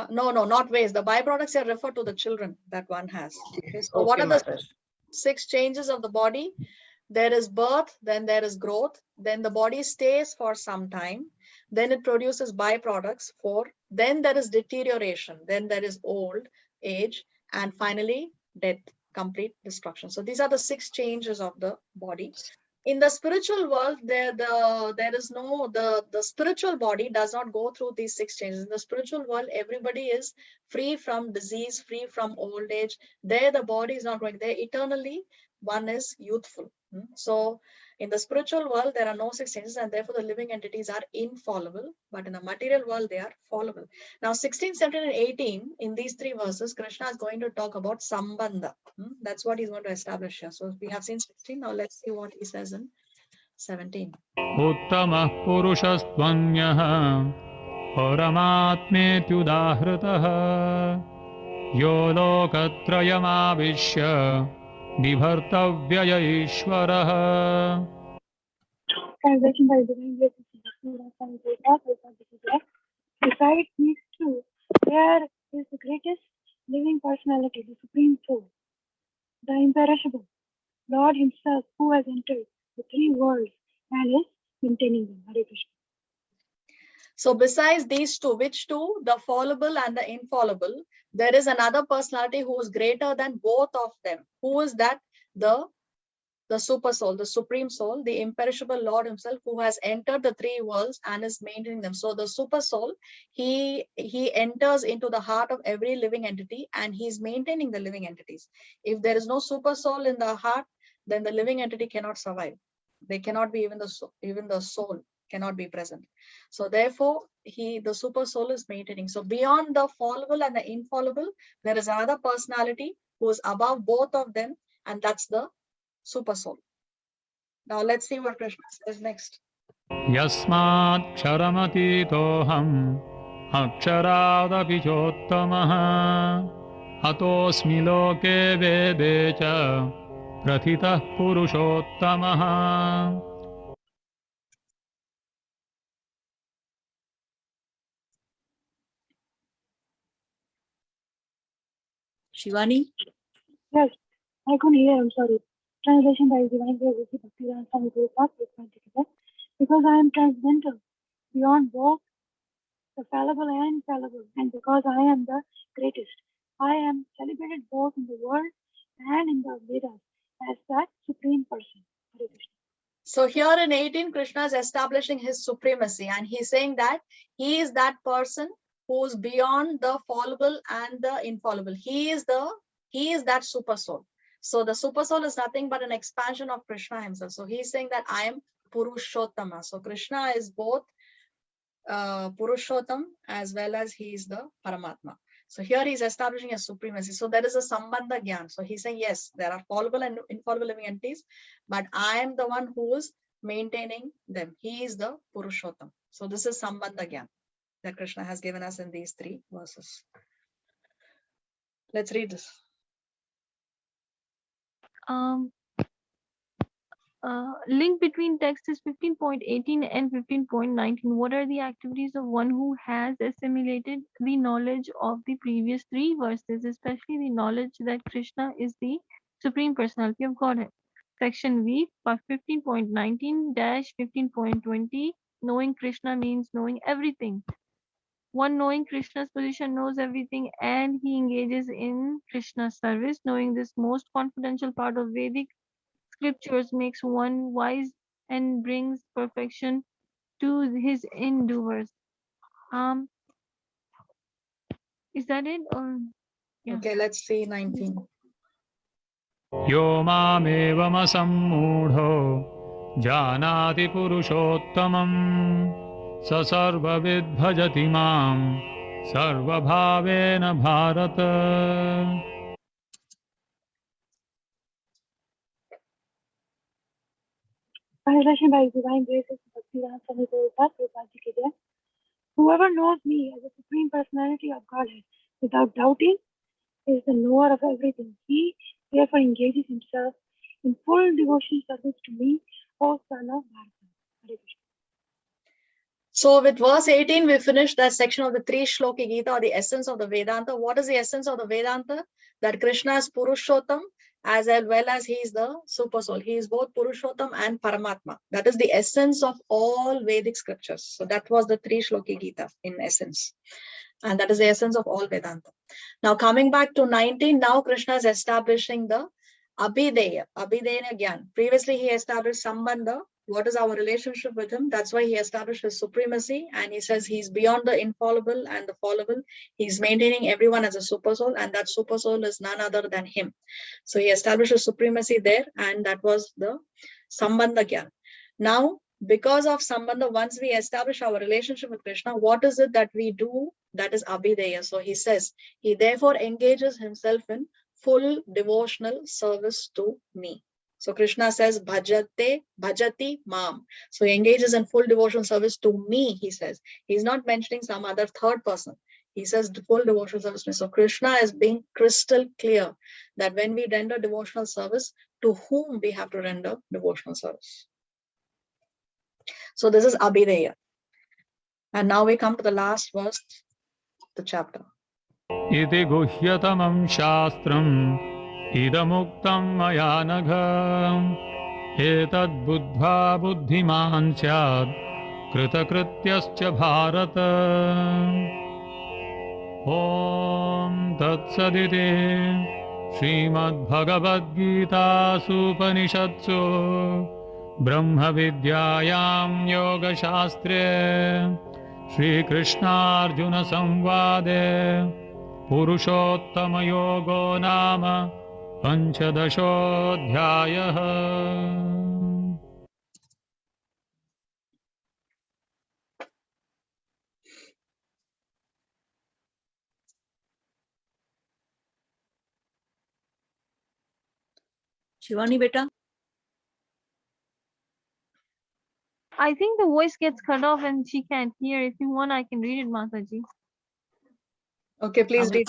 No, not waste. The byproducts here refer to the children that one has. Okay, so what Okay, are the Mataji. 6 changes of the body? There is birth, then there is growth, then the body stays for some time, then it produces byproducts then there is deterioration, then there is old age, and finally death, complete destruction. So these are the 6 changes of the body. In the spiritual world, there is no, the spiritual body does not go through these 6 changes. In the spiritual world, everybody is free from disease, free from old age. There, the body is not going there. Eternally, one is youthful. So in the spiritual world, there are no 6 changes, and therefore the living entities are infallible. But in the material world, they are fallible. Now, 16, 17, and 18, in these 3 verses, Krishna is going to talk about sambandha. That's what he's going to establish here. So we have seen 16. Now let's see what he says in 17. उत्तमः पुरुषस्त्वन्यः परमात्मेत्युदाहृतः यो लोकत्रयमाविश्य बिभर्तव्यय ईश्वरः. Translation by Divine Grace. Besides these two, there is the greatest living personality, the Supreme Soul, the imperishable Lord Himself, who has entered the 3 worlds and is maintaining them. Hare Krishna. So besides these two, which two? The fallible and the infallible. There is another personality who is greater than both of them. Who is that? The super soul, the supreme soul, the imperishable Lord himself, who has entered the 3 worlds and is maintaining them. So the super soul, he enters into the heart of every living entity, and he's maintaining the living entities. If there is no super soul in the heart, then the living entity cannot survive. They cannot be, even the soul cannot be present. So therefore, the super soul is maintaining. So beyond the fallible and the infallible, there is another personality who is above both of them, and that's the super soul. Now let's see what Krishna says next. यस्मात् क्षरमतीतोऽहम् अक्षरादपि चोत्तमः अतोऽस्मि लोके वेदे च प्रथितः पुरुषोत्तमः. Shivani? Yes, I couldn't hear. I'm sorry. Translation by Divine Grace. Because I am transcendental, beyond both the fallible and infallible, and because I am the greatest, I am celebrated both in the world and in the Vedas, as that supreme person. Hare Krishna. So here in 18, Krishna is establishing his supremacy, and he's saying that he is that person who's beyond the fallible and the infallible. He is that super soul. So the super soul is nothing but an expansion of Krishna himself. So he's saying that I am Purushottama. So Krishna is both Purushottam as well as he is the Paramatma. So here he's establishing a supremacy. So there is a Sambandha Gyan. So he's saying, yes, there are fallible and infallible living entities, but I am the one who is maintaining them. He is the Purushottam. So this is Sambandha Gyan that Krishna has given us in these 3 verses. Let's read this. Link between text is 15.18 and 15.19. What are the activities of one who has assimilated the knowledge of the previous 3 verses, especially the knowledge that Krishna is the Supreme Personality of Godhead? Section V, 15.19-15.20. Knowing Krishna means knowing everything. One knowing Krishna's position knows everything, and he engages in Krishna's service. Knowing this most confidential part of Vedic scriptures makes one wise and brings perfection to his endeavors. Is that it? Or yeah. Okay, let's see 19. Yo mamevamasammudho janati purushottamam sa sarvavid bhajati mam sarvabhavena bharata. Translation by His Divine Grace of Bhaktivedanta Swami Prabhupada, Prabhupada Ji ki Jai. Whoever knows me as the Supreme Personality of Godhead without doubting is the knower of everything. He therefore engages himself in full devotion service to me, O son of Bharata. Hare Krishna. So with verse 18, we finished that section of the 3 Shloki Gita, or the essence of the Vedanta. What is the essence of the Vedanta? That Krishna is Purushottam as well as he is the super soul. He is both Purushottam and Paramatma. That is the essence of all Vedic scriptures. So that was the 3 Shloki Gita in essence. And that is the essence of all Vedanta. Now coming back to 19, now Krishna is establishing the Abhideya Gyan. Previously he established Sambandha. What is our relationship with him? That's why he established his supremacy, and he says he's beyond the infallible and the fallible. He's maintaining everyone as a super soul, and that super soul is none other than him. So he established his supremacy there, and that was the Sambandha Gyan. Now, because of Sambandha, once we establish our relationship with Krishna, what is it that we do? That is Abhideya. So he says, he therefore engages himself in full devotional service to me. So Krishna says, bhajati mam. So he engages in full devotional service to me, he says. He's not mentioning some other third person. He says full devotional service to me. So Krishna is being crystal clear that when we render devotional service, to whom we have to render devotional service. So this is Abhideya. And now we come to the last verse of the chapter. Iti guhyatamam shastram idamuktam maya nagha etad buddha buddhiman syad kritakrityascha bharata. Om tatsaditi Srimad Bhagawad Gita Upanishadsu Brahma Vidyayam Yoga Shastre Shri Krishna Arjuna Samvade Purushottama Yogo Nama Panchadashodhyayah. Shivani beta. I think the voice gets cut off and she can't hear. If you want, I can read it, Mataji. Okay, please read.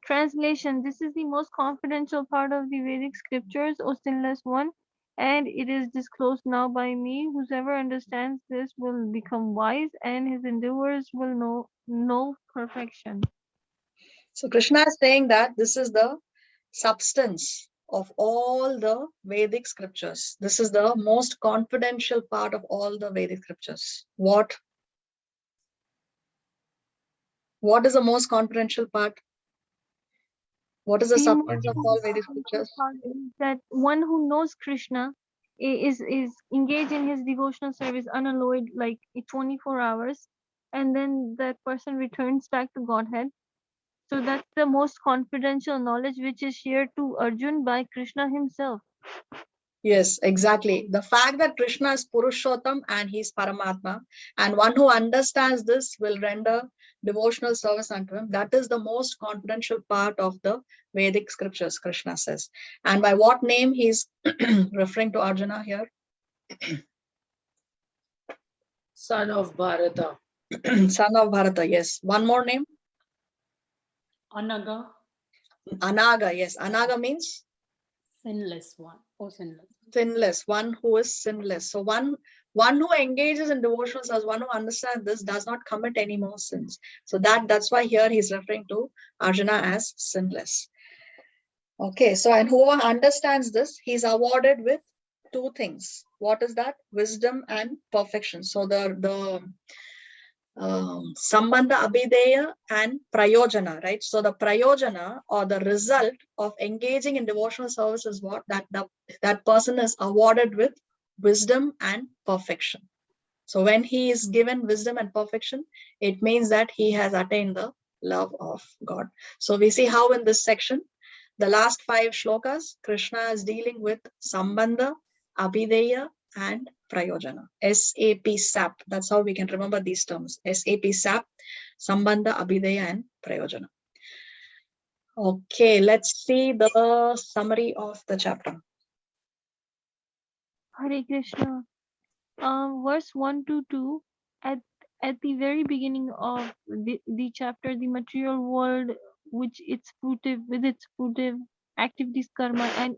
Translation. This is the most confidential part of the Vedic scriptures, O sinless one, and it is disclosed now by me. Whoever understands this will become wise, and his endeavors will know perfection. So Krishna is saying that this is the substance of all the Vedic scriptures. This is the most confidential part of all the Vedic scriptures. What is the most confidential part? What is the The substance of all most Vedic important scriptures? part is that one who knows Krishna is engaged in his devotional service unalloyed, like 24 hours, and then that person returns back to Godhead. So that's the most confidential knowledge which is shared to Arjun by Krishna himself. Yes, exactly. The fact that Krishna is Purushottam and he's Paramatma, and one who understands this will render devotional service unto him. That is the most confidential part of the Vedic scriptures, Krishna says. And by what name he's referring to Arjuna here? Son of Bharata. Son of Bharata, yes. One more name? Anaga, Anaga, yes. Anaga means sinless one. Oh, sinless. sinless, one who is sinless. So one who engages in devotional service, one who understands this, does not commit any more sins. So that's why here he's referring to Arjuna as sinless. Okay, so and whoever understands this, he's awarded with two things. What is that? Wisdom and perfection. So the Sambandha, Abhideya, and Prayojana, right? So the Prayojana, or the result of engaging in devotional service, is what? That person is awarded with wisdom and perfection. So when he is given wisdom and perfection, it means that he has attained the love of God. So we see how in this section, the last 5 shlokas, Krishna is dealing with Sambandha, Abhideya, and Prayojana. SAP SAP. That's how we can remember these terms. SAP SAP, Sambandha, Abhideya, and Prayojana. Okay, let's see the summary of the chapter. Hare Krishna. Verse 1 to 2, at the very beginning of the chapter, the material world, with its fruitive activities, karma, and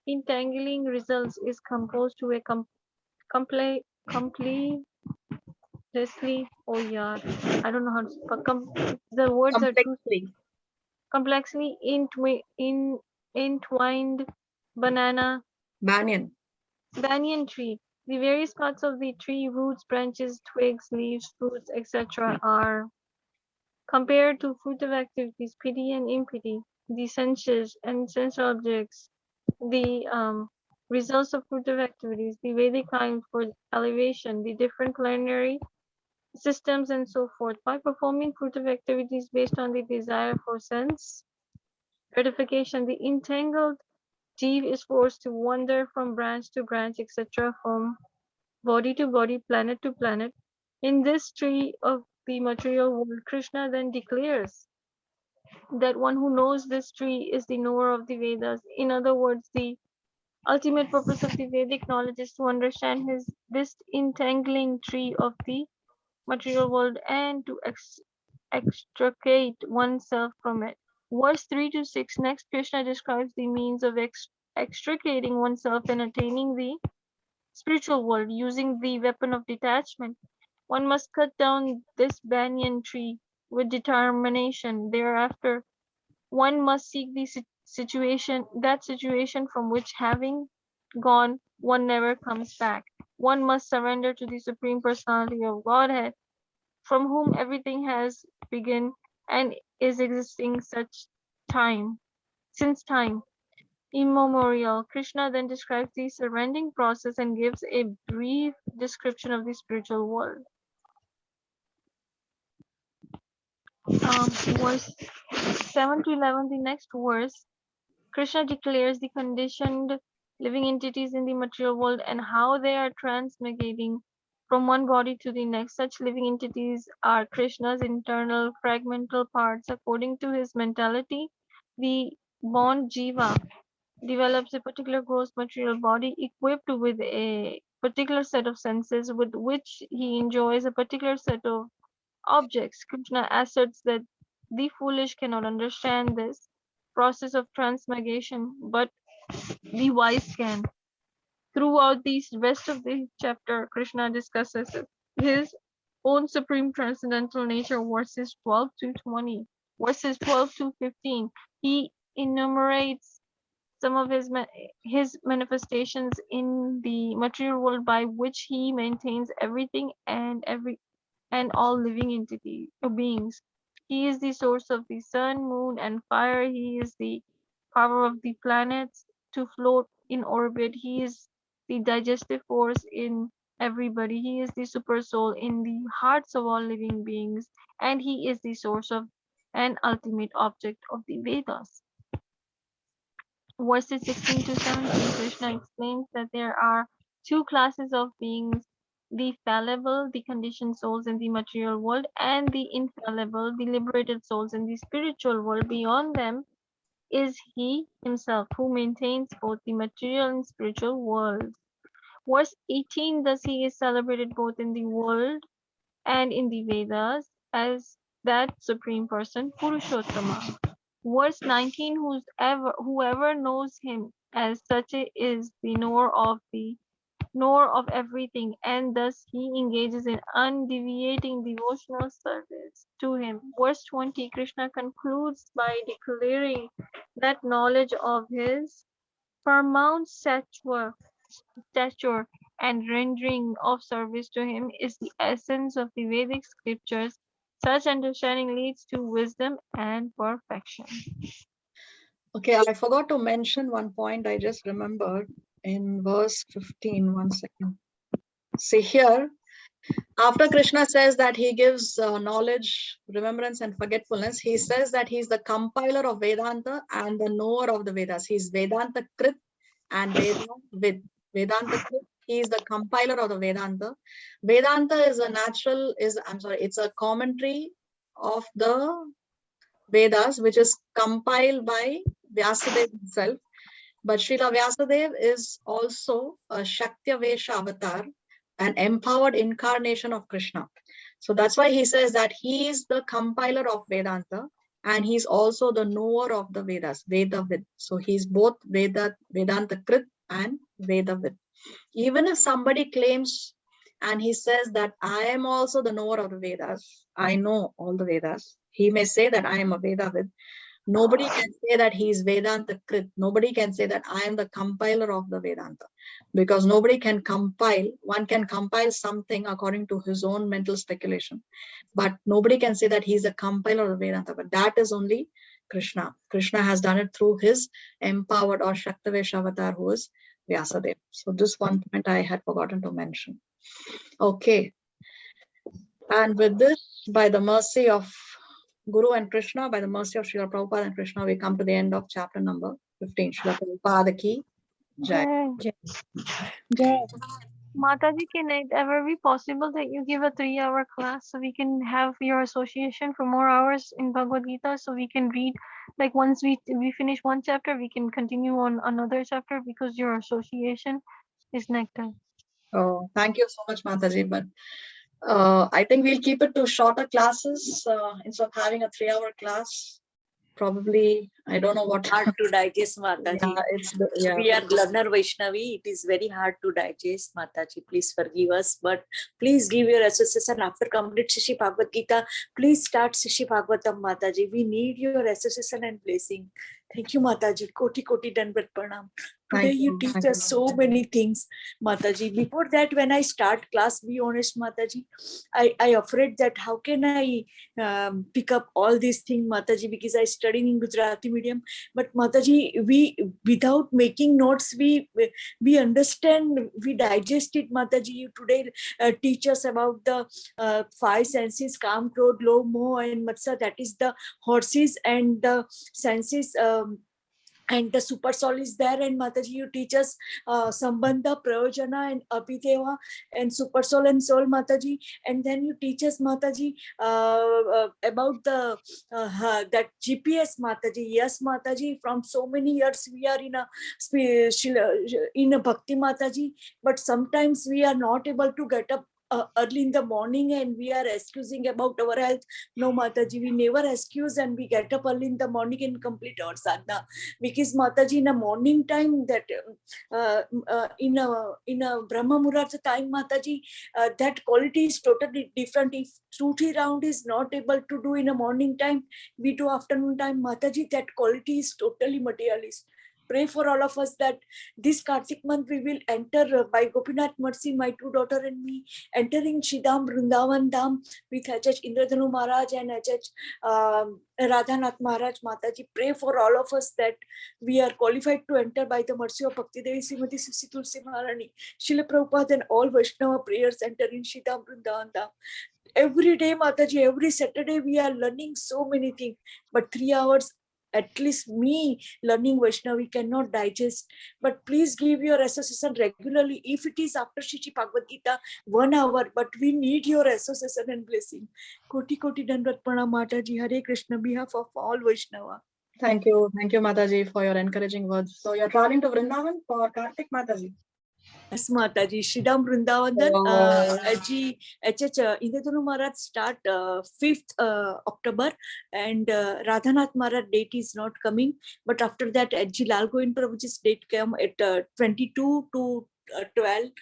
entangling results, is composed to a completely, oh yeah, I don't know how to the words are too complexly entwined banyan tree. The various parts of the tree, roots, branches, twigs, leaves, fruits, etc., are compared to fruitive activities, piti and impiti, the senses and sense objects, the results of fruitive activities, the Vedic time for elevation, the different plenary systems, and so forth. By performing fruitive activities based on the desire for sense gratification, the entangled Jeev is forced to wander from branch to branch, etc., from body to body, planet to planet. In this tree of the material world, Krishna then declares that one who knows this tree is the knower of the Vedas. In other words, the ultimate purpose of the Vedic knowledge is to understand this entangling tree of the material world and to extricate oneself from it. Verse 3 to 6, next Krishna describes the means of extricating oneself and attaining the spiritual world using the weapon of detachment. One must cut down this banyan tree with determination. Thereafter, one must seek the situation from which, having gone, one never comes back. One must surrender to the Supreme Personality of Godhead, from whom everything has begun and is existing since time immemorial. Krishna then describes the surrendering process and gives a brief description of the spiritual world. Verse 7 to 11, the next verse, Krishna declares the conditioned living entities in the material world and how they are transmigrating from one body to the next. Such living entities are Krishna's internal fragmental parts. According to his mentality, the born jiva develops a particular gross material body equipped with a particular set of senses with which he enjoys a particular set of objects. Krishna asserts that the foolish cannot understand this process of transmigration, but the wise can. Throughout the rest of the chapter, Krishna discusses his own supreme transcendental nature, verses 12 to 20. Verses 12 to 15, he enumerates some of his manifestations in the material world by which he maintains everything and all living beings. He is the source of the sun, moon, and fire. He is the power of the planets to float in orbit. He is the digestive force in everybody. He is the super soul in the hearts of all living beings, and he is the source of and ultimate object of the Vedas. Verses 16 to 17, Krishna explains that there are two classes of beings, the fallible, the conditioned souls in the material world, and the infallible, the liberated souls in the spiritual world. Beyond them is he himself who maintains both the material and spiritual worlds. Verse 18, thus he is celebrated both in the world and in the Vedas as that supreme person, Purushottama. Verse 19, whoever knows him as such is the knower of everything, and thus he engages in undeviating devotional service to him. Verse 20, Krishna concludes by declaring that knowledge of his paramount stature and rendering of service to him is the essence of the Vedic scriptures. Such understanding leads to wisdom and perfection. Okay, I forgot to mention one point I just remembered in verse 15. One second. See here, after Krishna says that he gives knowledge, remembrance, and forgetfulness, he says that he's the compiler of Vedanta and the knower of the Vedas. He's Vedanta Krit and Vedanta Vedanta Krit. He is the compiler of the Vedanta. Vedanta is it's a commentary of the Vedas, which is compiled by Vyasadeva himself. But Srila Vyasadeva is also a Shaktavesha avatar, an empowered incarnation of Krishna. So that's why he says that he is the compiler of Vedanta and he's also the knower of the Vedas, Vedavid. So he's both Vedanta Krit and Vedavid. Even if somebody claims and he says that I am also the knower of the Vedas, I know all the Vedas, he may say that I am a Vedavid. Nobody can say that he is Vedanta Krit. Nobody can say that I am the compiler of the Vedanta, because nobody can compile. One can compile something according to his own mental speculation, but nobody can say that he's a compiler of the Vedanta. But that is only Krishna. Krishna has done it through his empowered or Shaktavesha avatar, who is Vyasadeva. So this one point I had forgotten to mention. Okay. And with this, by the mercy of Guru and Krishna, by the mercy of Srila Prabhupada and Krishna, we come to the end of chapter number 15. Srila Prabhupada ki Jai. Jai. Mataji, can it ever be possible that you give a 3-hour class so we can have your association for more hours in Bhagavad Gita, so we can read, like once we finish one chapter, we can continue on another chapter, because your association is nectar. Oh, thank you so much, Mataji. But I think we'll keep it to shorter classes instead of having a 3-hour class. Probably, I don't know what. Hard to digest, Mataji. We are learner Vaishnavi. It is very hard to digest, Mataji. Please forgive us. But please give your association after complete Shishi Bhagavad Gita. Please start Shishi Bhagavatam, Mataji. We need your association and blessing. Thank you, Mataji. Koti Koti Dandat Pranam. Today you teach us so many things, Mataji. Before that, when I start class, be honest, Mataji, I afraid that how can I pick up all these things, Mataji, because I study in Gujarati medium. But Mataji, we without making notes, we understand, we digest it, Mataji. You today teach us about the 5 senses: Kam, Krodh, Lobh, Moh, and Matsya. That is the horses and the senses. And the super soul is there, and Mataji, you teach us Sambandha, Prayojana, and Abhideva, and super soul and soul, Mataji. And then you teach us, Mataji, about the that GPS, Mataji. Yes, Mataji, from so many years we are in a bhakti, Mataji, but sometimes we are not able to get up early in the morning, and we are excusing about our health. No, Mataji, we never excuse, and we get up early in the morning and complete our sadhana. Because Mataji, in a morning time, that in a Brahma Muhurta time, Mataji, that quality is totally different. If 2-3 round is not able to do in a morning time, we do afternoon time, Mataji, that quality is totally materialist. pray for all of us that this Kartik month we will enter by Gopinath Mercy, my two daughter and me, entering Shidam Vrindavan Dham with H.H. Indradhanu Maharaj and H.H. Radhanath Maharaj. Mataji, pray for all of us that we are qualified to enter by the mercy of Bhakti Devi Srimati Sisi Tulsi Maharani, Srila Prabhupada and all Vaishnava prayers enter in Shidam Vrindavan Dham. Every day, Mataji, every Saturday we are learning so many things, but 3 hours, at least me learning Vaishnavi cannot digest. But please give your association regularly. If it is after Shishi Bhagavad Gita, 1 hour, but we need your association and blessing. Koti Koti Dandat Pranam Mataji, Hare Krishna, behalf of all Vaishnava. Thank you, Mataji, for your encouraging words. So you're traveling to Vrindavan for Kartik, Mataji? Yes, Mataji, Shridham Vrindavan, H.H. Indradhanu Maharaj start 5th October, and Radhanath Maharaj date is not coming. But after that, H.G. Lal Govind Prabhuji's date came at 22 to 12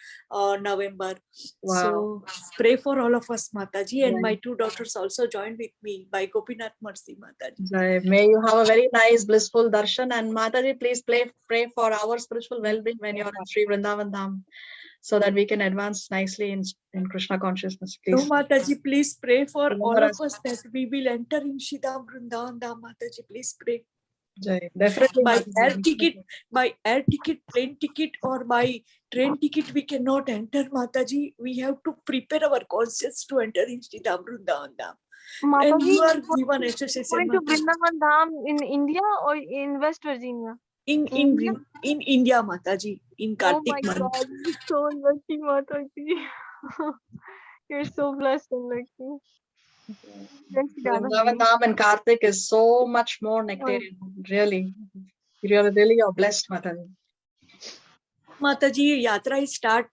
November. Wow. So pray for all of us, Mataji, and my two daughters also joined with me by Gopinath Mercy, Mataji. May you have a very nice, blissful darshan, and Mataji, please pray for our spiritual well-being when you're in Sri Vrindavan Dham, so that we can advance nicely in Krishna consciousness, please. So Mataji, please pray for all of us that we will enter in Shidam Vrindavan Dham. Mataji, please pray. Definitely. By air ticket, plane ticket, or by train ticket, we cannot enter, Mataji. We have to prepare our conscience to enter in Shidam Vrindavan Dham. And you are given association. Going to Vrindavan Dham in India or in West Virginia? In India, Mataji, in Kartik month. Oh my God, you're so lucky, Mataji. You're so blessed and lucky. Vrindavan Dham and Kartik is so much more nectarian. Really, you're blessed, Mataji. Mataji, Yatra start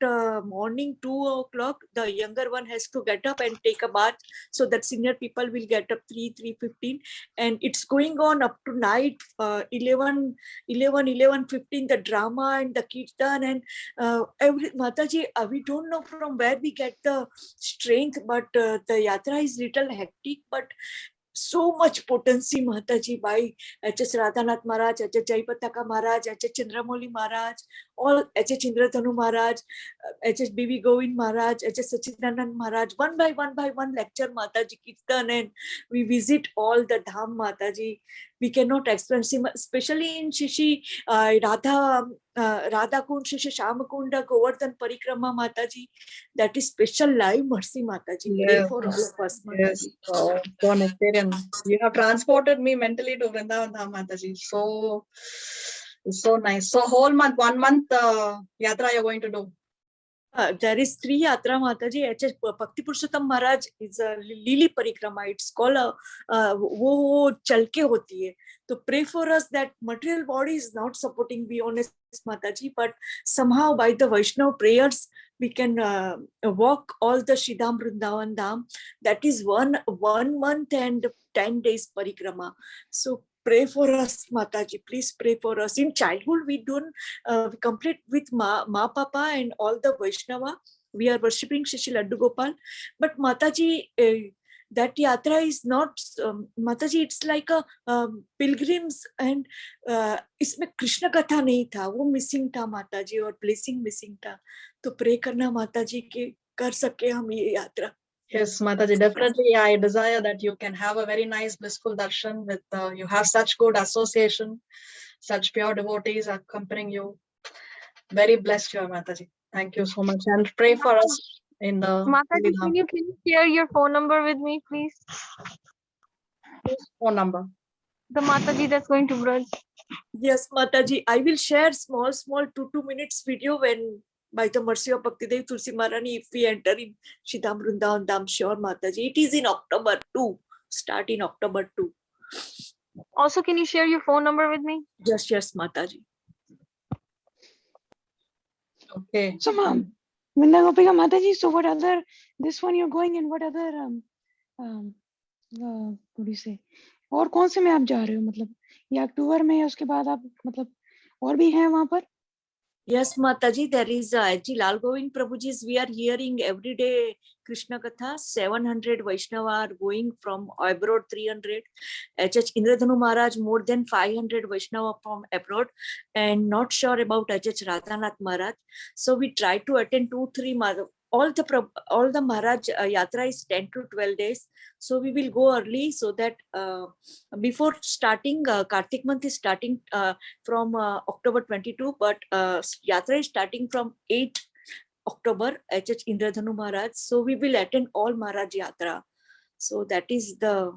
morning 2 o'clock. The younger one has to get up and take a bath, so that senior people will get up 3:15, and it's going on up to night 11:15. The drama and the kirtan and every Mataji, we don't know from where we get the strength, but the Yatra is little hectic, but so much potency, Mataji, by H.H. Radhanath Maharaj, H.H. Jaipataka Maharaj, H.H. Chandramoli Maharaj, all H.H. Indradhanu Maharaj, H.H. B.V. Govind Maharaj, H.H. Sachidanand Maharaj, one by one lecture, Mataji, Kirtan, and we visit all the Dham, Mataji. We cannot express him, especially in Shishi Radha Kund, Shishi Shamakunda, Govardhan Parikrama, Mataji. That is special live mercy, Mataji. Pray for all of us, Mataji. Yes, so nectarian. You have transported me mentally to Vrindavan Dham, Mataji. So nice. So whole month, 1 month yatra you're going to do? There is 3 yatra, Mataji. H.H. Bhakti Purushottam Maharaj is a Lili Parikrama. It's called wo chalke hoti hai. To pray for us that material body is not supporting, be honest, Mataji, but somehow by the Vaishnava prayers we can walk all the Shridham Vrindavan Dham. That is one month and 10 days parikrama. So pray for us, Mataji. Please pray for us. In childhood, we don't complete with Ma Papa and all the Vaishnava. We are worshipping Shishi Laddu Gopal. But Mataji, that yatra is not, Mataji, it's like a pilgrims, and इसमें कृष्ण कथा नहीं था, वो missing था माताजी, और blessing missing था. तो pray करना माताजी के कर सके हम ये यात्रा. Yes, Mataji, definitely. I desire that you can have a very nice, blissful darshan with, you have such good association, such pure devotees accompanying you. Very blessed you are, Mataji. Thank you so much. And pray for us in the... Mataji, can you please share your phone number with me, please? Phone number? The Mataji that's going to Braj. Yes, Mataji. I will share small 2 minutes video when, by the mercy of Bhakti Devi Tulsi Maharani, if we enter in Shidam Vrindavan Dham, sure, Mataji. It is in October 2. Start in October 2. Also, can you share your phone number with me? Yes, Mataji. Okay. So, Vinda Gopika Mataji, so what other, this one you're going in, what other, what do you say? और कौन से में आप जा रहे हो, मतलब ये अक्टूबर में या उसके बाद आप, मतलब और भी हैं वहां पर? Yes, Mataji, there is actually Lal Govind Prabhuji's. We are hearing every day Krishna Katha. 700 Vaishnava are going from abroad, 300. HH Indradhanu Maharaj, more than 500 Vaishnava from abroad, and not sure about HH Radhanath Maharaj. So we try to attend 2-3 all the Maharaj Yatra is 10 to 12 days. So we will go early so that before starting, Kartik month is starting from October 22, but Yatra is starting from 8 October, HH Indradhanu Maharaj. So we will attend all Maharaj Yatra. So that is the,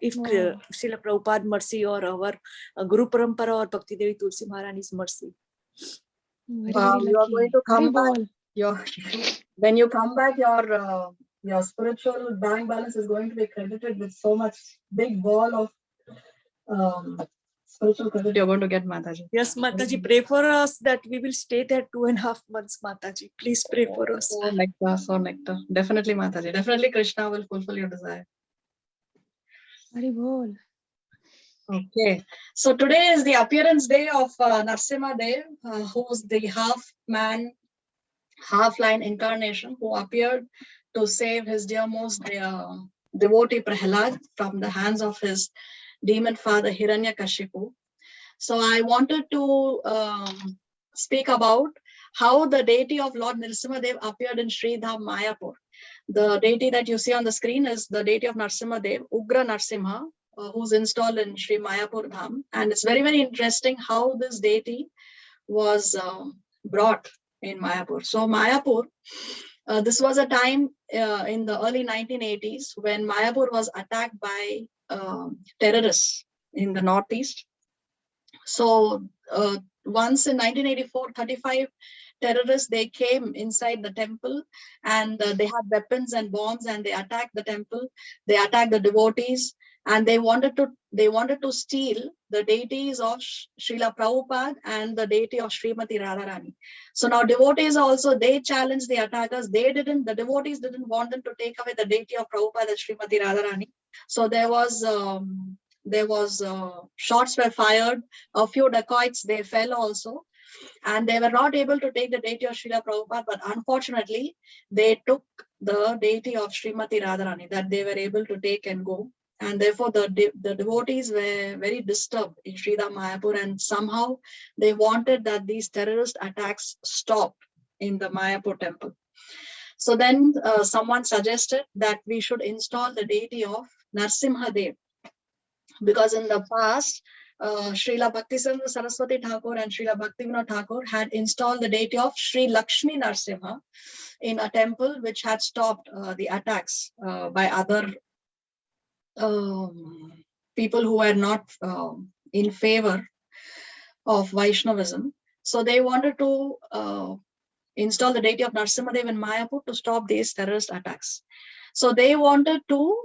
if Wow. Srila Prabhupada mercy or our Guru Parampara or Bhakti Devi Tulsi Maharani's mercy. Very, Wow, very you are lucky. going to come back. Haribol. When you come back, your spiritual bank balance is going to be credited with so much big ball of spiritual credit you're going to get, Mataji. Yes, Mataji, pray for us that we will stay there 2.5 months, Mataji. Please pray for us. So nectar, so nectar. Definitely, Mataji. Definitely, Krishna will fulfill your desire. Haribol. Okay, so today is the appearance day of Narsimha Dev, who's the half man, half lion incarnation who appeared to save his dearmost devotee Prahlad from the hands of his demon father Hiranyakashipu. So I wanted to speak about how the deity of Lord Nrsimha Dev appeared in Sri Dham Mayapur. The deity that you see on the screen is the deity of Nrsimha Dev, Ugra Nrsimha, who's installed in Sri Mayapur Dham. And it's very, very interesting how this deity was brought in Mayapur. So Mayapur, this was a time in the early 1980s when Mayapur was attacked by terrorists in the northeast. So once in 1984, 35 terrorists, they came inside the temple and they had weapons and bombs and they attacked the temple. They attacked the devotees and they wanted to steal the deities of Srila Prabhupada and the deity of Srimati Radharani. So now devotees also, they challenged the attackers. The devotees didn't want them to take away the deity of Prabhupada and Srimati Radharani. So there was shots were fired. A few dacoits, they fell also. And they were not able to take the deity of Srila Prabhupada, but unfortunately, they took the deity of Srimati Radharani that they were able to take and go. And therefore, the devotees were very disturbed in Sri Dham Mayapur, and somehow they wanted that these terrorist attacks stop in the Mayapur temple. So then someone suggested that we should install the deity of Narsimha Dev, because in the past, Srila Bhaktisandra Saraswati Thakur and Srila Bhaktivinoda Thakur had installed the deity of Sri Lakshmi Narsimha in a temple which had stopped the attacks by other people who were not in favor of Vaishnavism. So they wanted to install the deity of Narsimhadev in Mayapur to stop these terrorist attacks. So they wanted to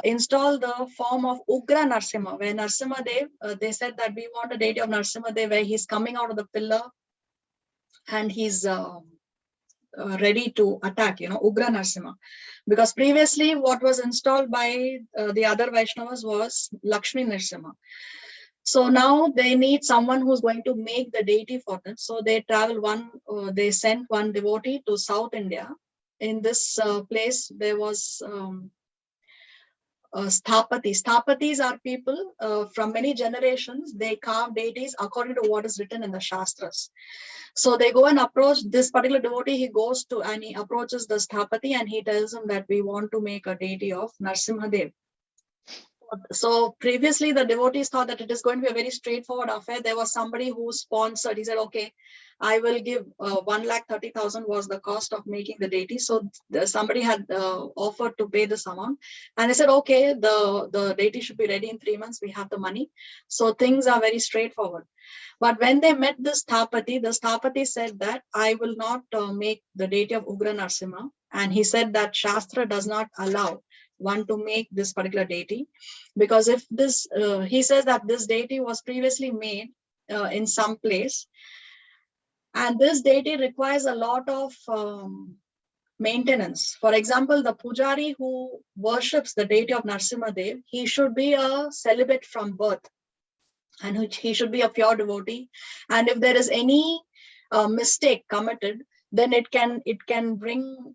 install the form of Ugra Narsimha, where Narsimhadev, they said that we want a deity of Narsimhadev where he's coming out of the pillar and he's ready to attack, Ugra Narsimha. Because previously what was installed by the other Vaishnavas was Lakshmi Narsimha. So now they need someone who's going to make the deity for them. So they they sent one devotee to South India. In this place, there was Sthapatis. Sthapatis are people from many generations. They carve deities according to what is written in the Shastras. So they go and approach this particular devotee. He goes to and he approaches the Sthapati and he tells him that we want to make a deity of Narsimhadev. So previously the devotees thought that it is going to be a very straightforward affair. There was somebody who sponsored. He said, okay, I will give 1,30,000 was the cost of making the deity. So somebody had offered to pay this amount. And they said, okay, the deity should be ready in 3 months. We have the money. So things are very straightforward. But when they met the Sthapati said that I will not make the deity of Ugra Narsimha. And he said that Shastra does not allow one to make this particular deity, because if this, he says that this deity was previously made in some place, and this deity requires a lot of maintenance. For example, the pujari who worships the deity of Narsimhadev, he should be a celibate from birth, and he should be a pure devotee. And if there is any mistake committed, then it can bring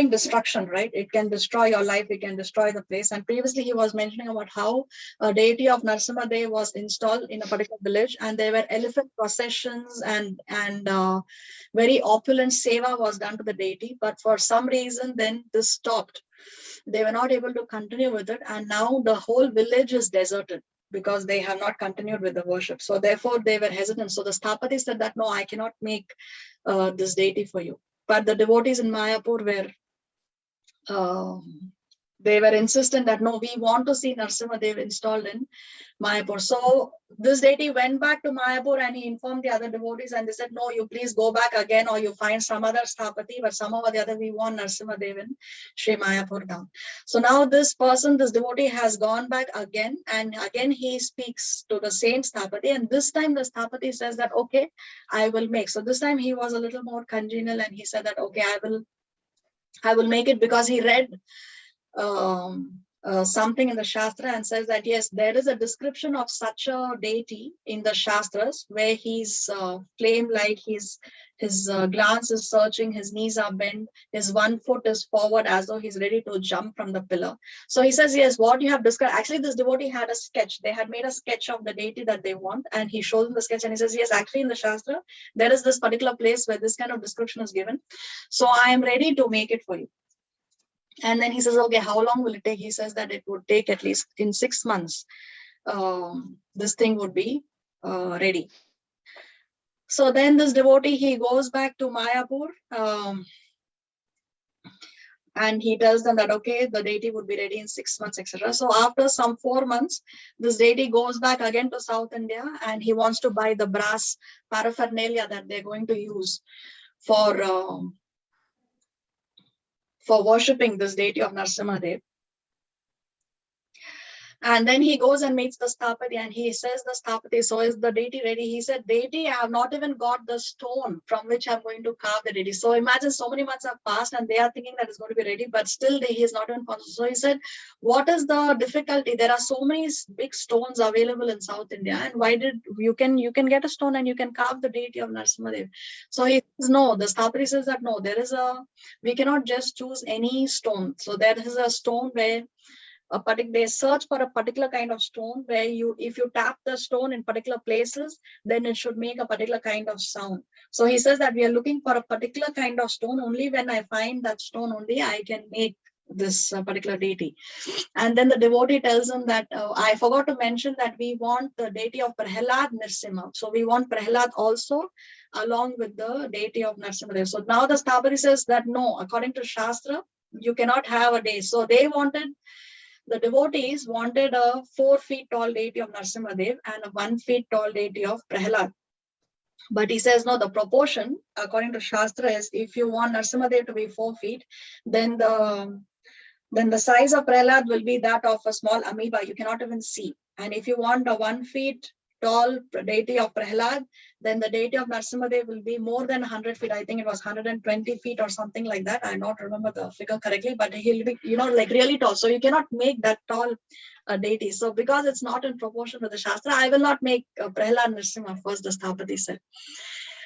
destruction, right? It can destroy your life, it can destroy the place. And previously he was mentioning about how a deity of Narasimha Dev was installed in a particular village, and there were elephant processions and very opulent seva was done to the deity. But for some reason, then this stopped. They were not able to continue with it, and now the whole village is deserted because they have not continued with the worship. So therefore they were hesitant. So the Sthapati said that, no, I cannot make this deity for you. But the devotees in Mayapur were they were insistent that no, we want to see Narasimha Dev installed in Mayapur. So this deity went back to Mayapur and he informed the other devotees, and they said, no, you please go back again, or you find some other Sthapati, but somehow or the other we want Narasimha Dev in Sri Mayapur down. So now this devotee has gone back again, and again he speaks to the same Sthapati, and this time the Sthapati says that, okay, I will make. So this time he was a little more congenial, and he said that, okay, I will make it, because he read something in the Shastra and says that, yes, there is a description of such a deity in the Shastras where he's flame like, his glance is searching, his knees are bent, his one foot is forward as though he's ready to jump from the pillar. So he says, yes, what you have described, actually this devotee had a sketch. They had made a sketch of the deity that they want, and he shows them the sketch, and he says, yes, actually in the Shastra, there is this particular place where this kind of description is given. So I am ready to make it for you. And then he says, okay, how long will it take? He says that it would take at least in 6 months. This thing would be ready. So then this devotee, he goes back to Mayapur, and he tells them that, okay, the deity would be ready in 6 months, etc. So after some 4 months, this deity goes back again to South India, and he wants to buy the brass paraphernalia that they're going to use for worshipping this deity of Narasimha Dev. And then he goes and meets the Sthapati, and he says, the Sthapati, so is the deity ready? He said, deity, I have not even got the stone from which I'm going to carve the deity. So imagine so many months have passed and they are thinking that it's going to be ready, but still he is not even conscious. So he said, what is the difficulty? There are so many big stones available in South India, and why did you can get a stone and you can carve the deity of Narasimha Dev. So he says, no, the Sthapati says that, no, we cannot just choose any stone. So there is a stone where they search for a particular kind of stone where if you tap the stone in particular places, then it should make a particular kind of sound. So he says that we are looking for a particular kind of stone. Only when I find that stone, only I can make this particular deity. And then the devotee tells him that, I forgot to mention that we want the deity of Prahlad Nrsimha. So we want Prahlad also along with the deity of Nrsimha. So now the Sthapati says that, no, according to Shastra, you cannot have a day. So the devotees wanted a 4 feet tall deity of Narasimha Dev and a 1 feet tall deity of Prahlad. But he says, no, the proportion, according to Shastra, is if you want Narasimha Dev to be 4 feet, then the size of Prahlad will be that of a small amoeba. You cannot even see. And if you want a 1 feet tall deity of Prahlad, then the deity of Narasimha Dev will be more than 100 feet. I think it was 120 feet or something like that. I don't remember the figure correctly, but he'll be, like really tall. So you cannot make that tall deity. So because it's not in proportion with the Shastra, I will not make Prahlad Nrsimha first, the Sthapati said.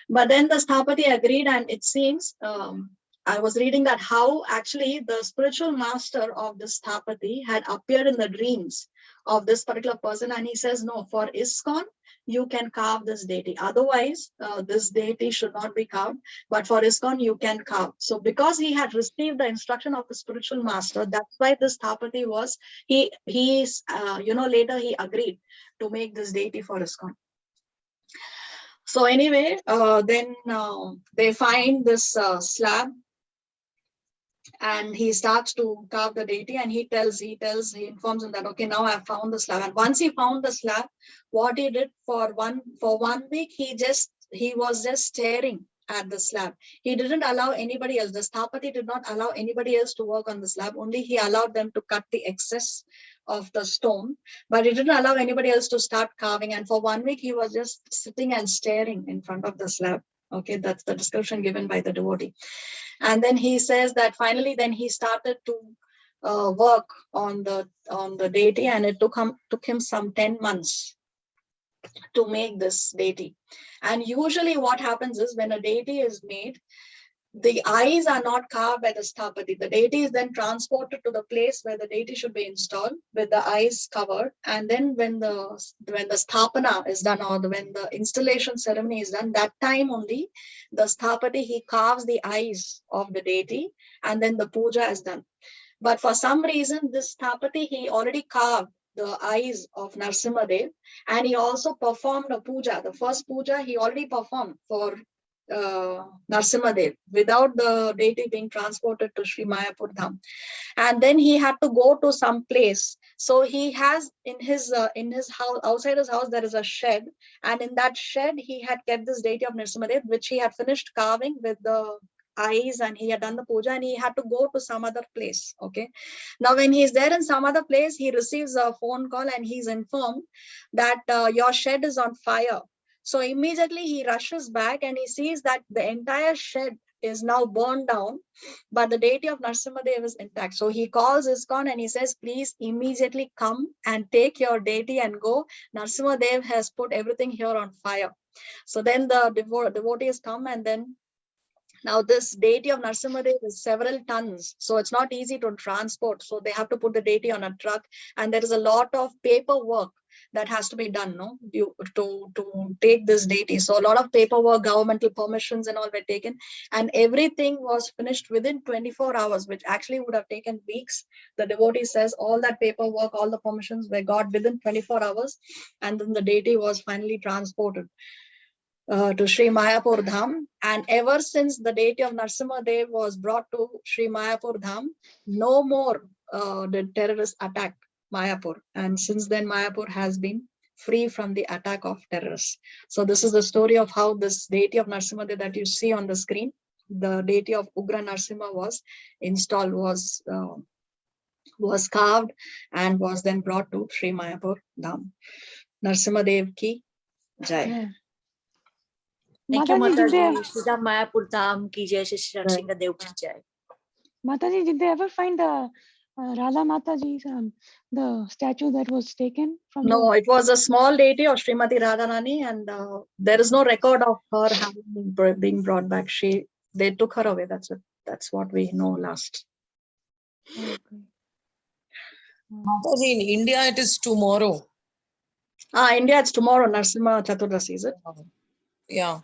But then the Sthapati agreed, and it seems, I was reading that how actually the spiritual master of this Sthapati had appeared in the dreams of this particular person, and he says, no, for ISKCON, you can carve this deity. Otherwise, this deity should not be carved, but for ISKCON, you can carve. So because he had received the instruction of the spiritual master, that's why this Sthapati was, later he agreed to make this deity for ISKCON. So anyway, then they find this slab, and he starts to carve the deity, and he informs him that, okay, now I've found the slab. And once he found the slab, what he did for 1 week, he was just staring at the slab. He didn't allow anybody else. The Sthapati did not allow anybody else to work on the slab. Only he allowed them to cut the excess of the stone, but he didn't allow anybody else to start carving. And for 1 week, he was just sitting and staring in front of the slab. Okay, that's the description given by the devotee. And then he says that finally, then he started to work on the deity, and it took him some 10 months to make this deity. And usually what happens is when a deity is made, the eyes are not carved by the sthapati. The deity is then transported to the place where the deity should be installed with the eyes covered. And then when the sthapana is done, or when the installation ceremony is done, that time only the sthapati, he carves the eyes of the deity, and then the puja is done. But for some reason, this sthapati, he already carved the eyes of Narsimhadev, and he also performed a puja. The first puja he already performed for Narsimhadev without the deity being transported to Sri Mayapur Dham. And then he had to go to some place. So he has in his house, outside his house, there is a shed, and in that shed he had kept this deity of Narsimhadev, which he had finished carving with the eyes, and he had done the puja, and he had to go to some other place. Okay, now when he's there in some other place, he receives a phone call and he's informed that your shed is on fire. So immediately he rushes back and he sees that the entire shed is now burned down, but the deity of Narsimhadev is intact. So he calls ISKCON and he says, please immediately come and take your deity and go. Narsimhadev has put everything here on fire. So then the devotees come, and then now this deity of Narsimhadev is several tons, so it's not easy to transport. So they have to put the deity on a truck, and there is a lot of paperwork that has to be done, no, to take this deity. So a lot of paperwork, governmental permissions and all were taken, and everything was finished within 24 hours, which actually would have taken weeks. The devotee says all that paperwork, all the permissions were got within 24 hours, and then the deity was finally transported to Sri Mayapur Dham. And ever since the deity of Narsimhadev was brought to Sri Mayapur Dham, no more did terrorists attack Mayapur. And since then, Mayapur has been free from the attack of terrorists. So this is the story of how this deity of Narsimhadev that you see on the screen, the deity of Ugra Narsimha was installed, was carved, and was then brought to Sri Mayapur Dham. Narsimhadev ki jai. Yeah. Thank you, Mataji, did they, Mataji. Shri Mayapur Dham ki jai, Shri Rakshinga Dev ki jai. Mataji, did they ever find the Radha Mataji's the statue that was taken from No, the... it was a small deity of Srimati Radharani, and there is no record of her being brought back. They took her away. That's it. That's what we know last. Okay. Mataji, in India, it is tomorrow. India, it's tomorrow. Narsimha Chaturdasi, is it? Yeah.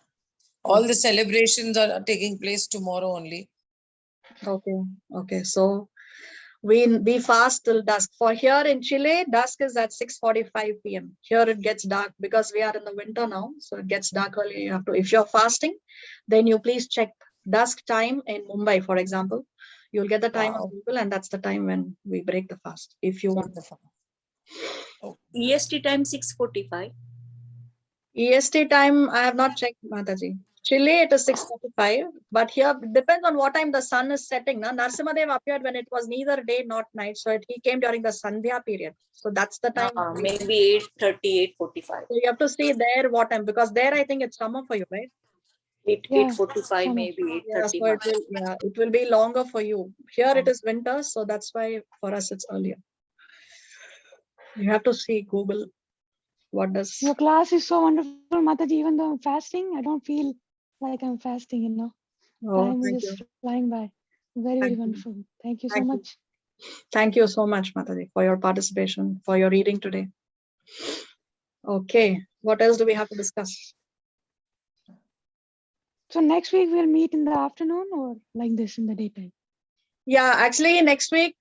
All the celebrations are taking place tomorrow only. Okay. Okay. So we fast till dusk. For here in Chile, dusk is at 6:45 p.m. Here it gets dark because we are in the winter now. So it gets dark early. You have to, if you're fasting, then you please check dusk time in Mumbai, for example. You'll get the time of Google, and that's the time when we break the fast. If you want the fast. EST time 6:45. EST time, I have not checked, Mataji. Chile, it is 6:45, but here it depends on what time the sun is setting. Na? Narsimhadev appeared when it was neither day nor night, so he came during the Sandhya period. So that's the time. Maybe 8:30, 8:45. So you have to see there what time, because there I think it's summer for you, right? 8:45, maybe 8:30. Yeah, so it will be longer for you. Here it is winter, so that's why for us it's earlier. You have to see Google. What does your class is so wonderful, Mataji. Even though I'm fasting, I don't feel like I'm fasting, you know. Time is just flying by. Very wonderful. Thank you so much. Thank you so much, Mataji, for your participation, for your reading today. Okay, what else do we have to discuss? So next week we'll meet in the afternoon, or like this in the daytime? Yeah, actually next week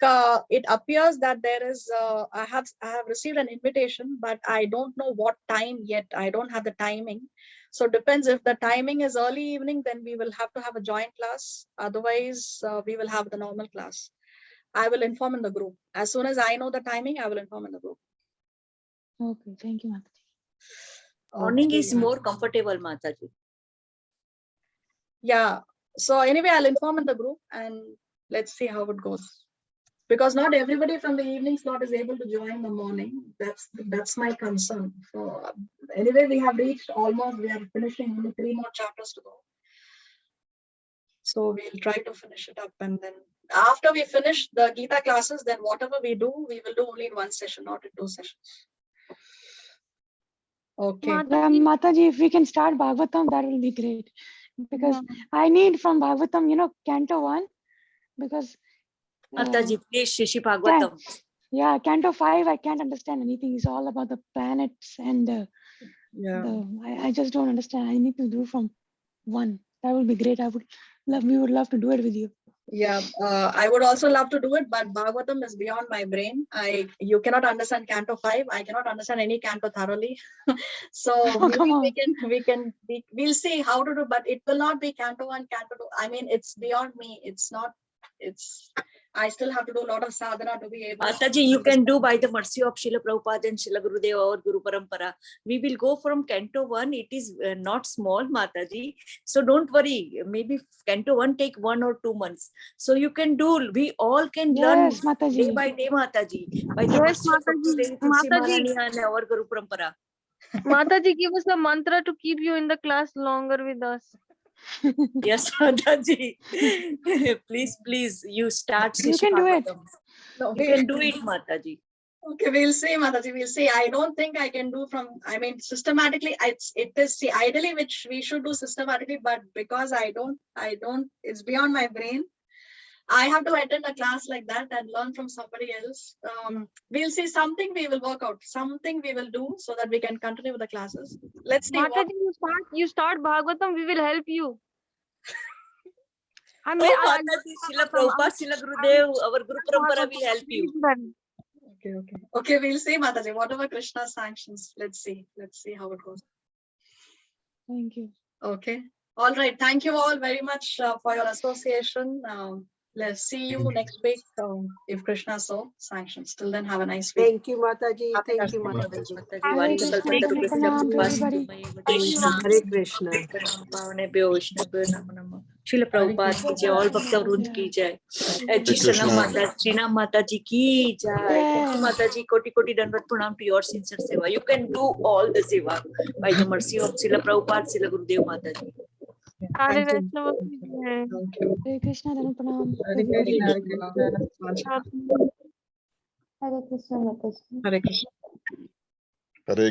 it appears that there is I have received an invitation, but I don't know what time yet. I don't have the timing. So it depends. If the timing is early evening, then we will have to have a joint class. Otherwise, we will have the normal class. I will inform in the group. As soon as I know the timing, I will inform in the group. Okay, thank you, Mataji. Morning is more comfortable, Mataji. Yeah. So anyway, I'll inform in the group and let's see how it goes. Because not everybody from the evening slot is able to join the morning. That's my concern. So anyway, we have reached almost, we are finishing only 3 more chapters to go. So we'll try to finish it up, and then after we finish the Gita classes, then whatever we do, we will do only in one session, not in 2 sessions. Okay. Mataji, if we can start Bhagavatam, that will be great. Because I need from Bhagavatam, Canto 1, because Mataji, please, Shishi Bhagavatam. yeah, Canto 5, I can't understand anything. It's all about the planets and I just don't understand. I need to do from 1. That would be great. We would love to do it with you. Yeah, I would also love to do it, but Bhagavatam is beyond my brain. You cannot understand Canto 5. I cannot understand any Canto thoroughly. So we'll see how to do, but it will not be Canto 1, Canto 2. I mean, it's beyond me. I still have to do a lot of sadhana to be able Mataji, you can do by the mercy of Srila Prabhupada and Srila Gurudeva or Guru Parampara. We will go from Canto 1. It is not small, Mataji. So don't worry. Maybe Canto 1 take 1 or 2 months. So you can do, we all can learn day by day, Mataji. By the mercy of Gurudeva, Tulsi Maharani and our Guru Parampara. Mataji, give us a mantra to keep you in the class longer with us. Yes, Mataji. please, you start. You can do it. No, you can do it, Mataji. Okay, we'll see, Mataji. We'll see. I don't think I can do systematically. It is ideally which we should do systematically, but because I don't. It's beyond my brain. I have to attend a class like that and learn from somebody else. We'll see. Something we will work out. Something we will do so that we can continue with the classes. Let's see. Mataji, you start Bhagavatam. We will help you. Mataji, Srila Prabhupada, Srila Gurudev, our Guru Parampara will help you. Okay. We'll see, Mataji. Whatever Krishna sanctions. Let's see how it goes. Thank you. Okay. All right. Thank you all very much for your association. Let's see you next week if Krishna so sanctions. Till then, have a nice week. Thank you, Mataji. Thank you, Mataji. Hare Krishna, Pranam to everybody. Hare Krishna. Srila Prabhupada ki jai, all Bhakta Vrund ki jai. Srina Mataji ki jai. Mataji, koti dandat pranam to your sincere seva. You can do all the seva by the mercy of Srila Prabhupada, Srila Gurudev Mataji. Hare Krishna. Hare Krishna, Pranam. Hare Krishna. Hare Krishna, Mataji. Hare Krishna.